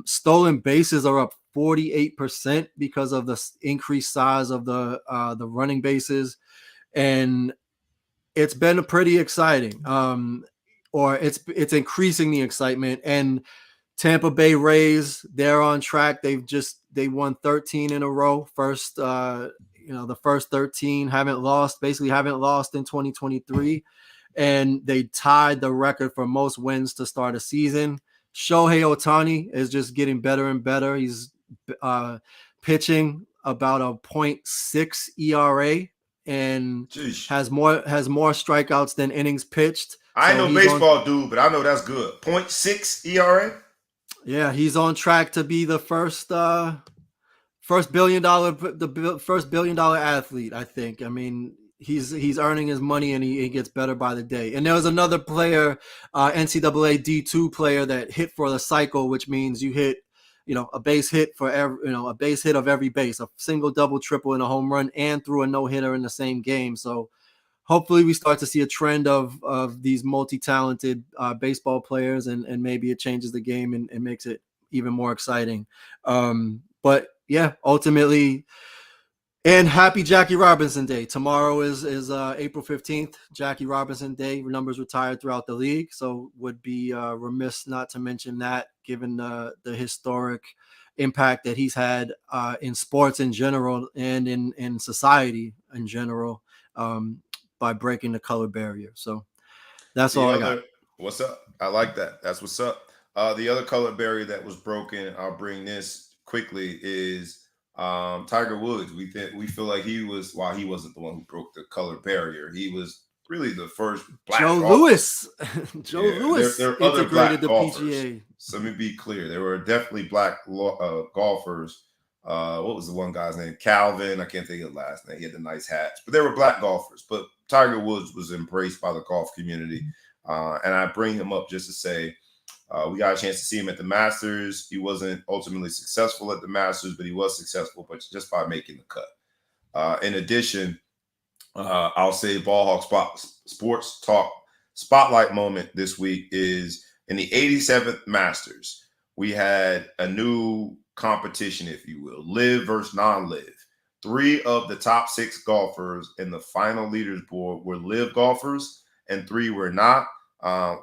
Stolen bases are up 48% because of the increased size of the running bases, and it's been pretty exciting. Or it's increasing the excitement. And Tampa Bay Rays, they're on track. They won 13 in a row. The first 13 haven't lost in 2023. And they tied the record for most wins to start a season. Shohei Ohtani is just getting better and better. He's pitching about a 0.6 ERA and has more strikeouts than innings pitched. I ain't no baseball dude, but I know that's good. 0.6 ERA? Yeah, he's on track to be the first billion dollar athlete, I think. I mean, he's earning his money, and he gets better by the day. And there was another player, NCAA D2 player, that hit for the cycle, which means you hit, a base hit for a base hit of every base, a single, double, triple, and a home run, and threw a no-hitter in the same game. So hopefully we start to see a trend of these multi-talented baseball players, and maybe it changes the game and makes it even more exciting. But yeah, ultimately, and happy Jackie Robinson Day. Tomorrow is April 15th, Jackie Robinson Day. Numbers retired throughout the league, so would be remiss not to mention that, given the historic impact that he's had in sports in general and in society in general, by breaking the color barrier. So that's all I got. What's up? I like that. That's what's up. The other color barrier that was broken, I'll bring this quickly, is Tiger Woods. We feel like he wasn't the one who broke the color barrier. He was really the first black golfer. Lewis. Lewis there are other black the golfers. PGA. So let me be clear. There were definitely black golfers. What was the one guy's name? Calvin. I can't think of the last name. He had the nice hats. But there were black golfers. But Tiger Woods was embraced by the golf community. And I bring him up just to say, we got a chance to see him at the Masters. He wasn't ultimately successful at the Masters, but he was successful, but just by making the cut. In addition, I'll say Ball Hawk Sports Talk spotlight moment this week is in the 87th Masters. we had a new competition, if you will, live versus non-live. 3 of the top 6 golfers in the final leaderboard were live golfers, and 3 were not.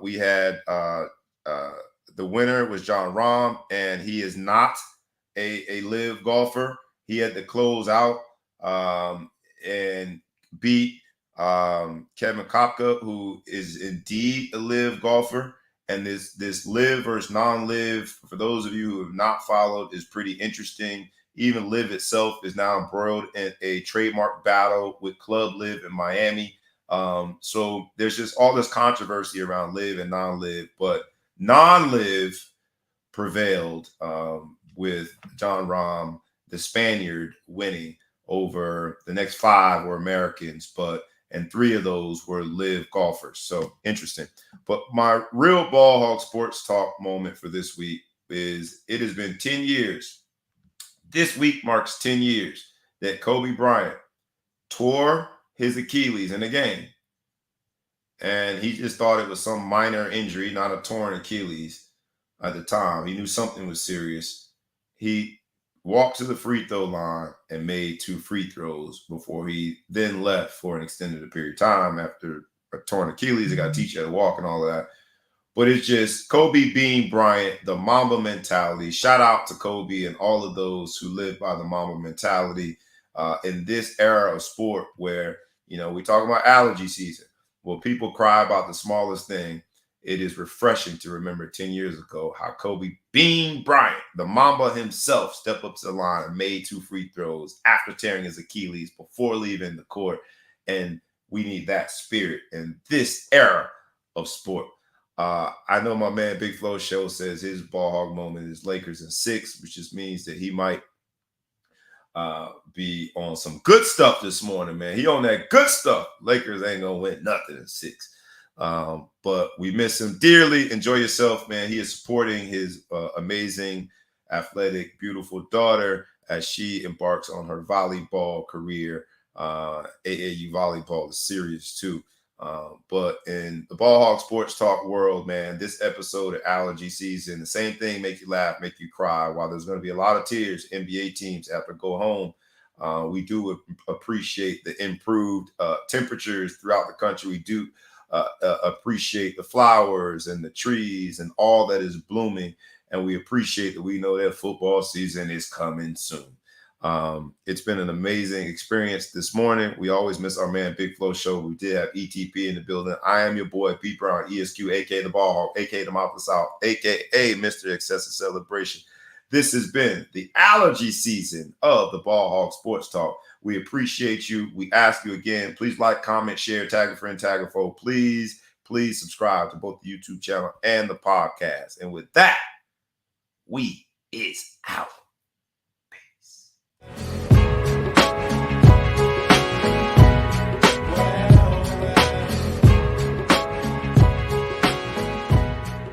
We had the winner was John Rahm, and he is not a live golfer. He had to close out and beat Kevin Kopka, who is indeed a live golfer. And this live versus non-live, for those of you who have not followed, is pretty interesting. Even live itself is now embroiled in a trademark battle with Club Live in Miami. So there's just all this controversy around live and non-live, but non-live prevailed with John Rahm, the Spaniard, winning. Over the next 5 were Americans, and 3 of those were live golfers. So interesting. But my real Ball Hog Sports Talk moment for this week is it has been 10 years. This week marks 10 years that Kobe Bryant tore his Achilles in a game. And he just thought it was some minor injury, not a torn Achilles at the time. He knew something was serious. He walked to the free throw line and made 2 free throws before he then left for an extended period of time after a torn Achilles. They got to teach you how to walk and all of that. But it's just Kobe Bean Bryant, the Mamba mentality. Shout out to Kobe and all of those who live by the Mamba mentality in this era of sport where, we talk about allergy season. Well, people cry about the smallest thing. It is refreshing to remember 10 years ago how Kobe Bean Bryant, the Mamba himself, stepped up to the line and made 2 free throws after tearing his Achilles before leaving the court. And we need that spirit in this era of sport. I know my man Big Flo Show says his ball hog moment is Lakers in 6, which just means that he might be on some good stuff this morning, man. He on that good stuff. Lakers ain't gonna win nothing in 6. But we miss him dearly. Enjoy yourself, man. He is supporting his amazing, athletic, beautiful daughter as she embarks on her volleyball career. AAU volleyball is serious too. But in the Ball Hog Sports Talk world, man, this episode of allergy season, the same thing make you laugh, make you cry. While there's going to be a lot of tears, NBA teams have to go home. We do appreciate the improved temperatures throughout the country. We do appreciate the flowers and the trees and all that is blooming. And we appreciate that we know that football season is coming soon. It's been an amazing experience this morning. We always miss our man Big Flo Show. We did have ETP in the building. I am your boy B Brown, ESQ, aka the Ball Hog, aka the Mouth of the South, aka Mr. Excessive Celebration. This has been the allergy season of the Ball Hog Sports Talk. We appreciate you. We ask you again, please like, comment, share, tag a friend, tag a foe. Please subscribe to both the YouTube channel and the podcast. And with that, we is out.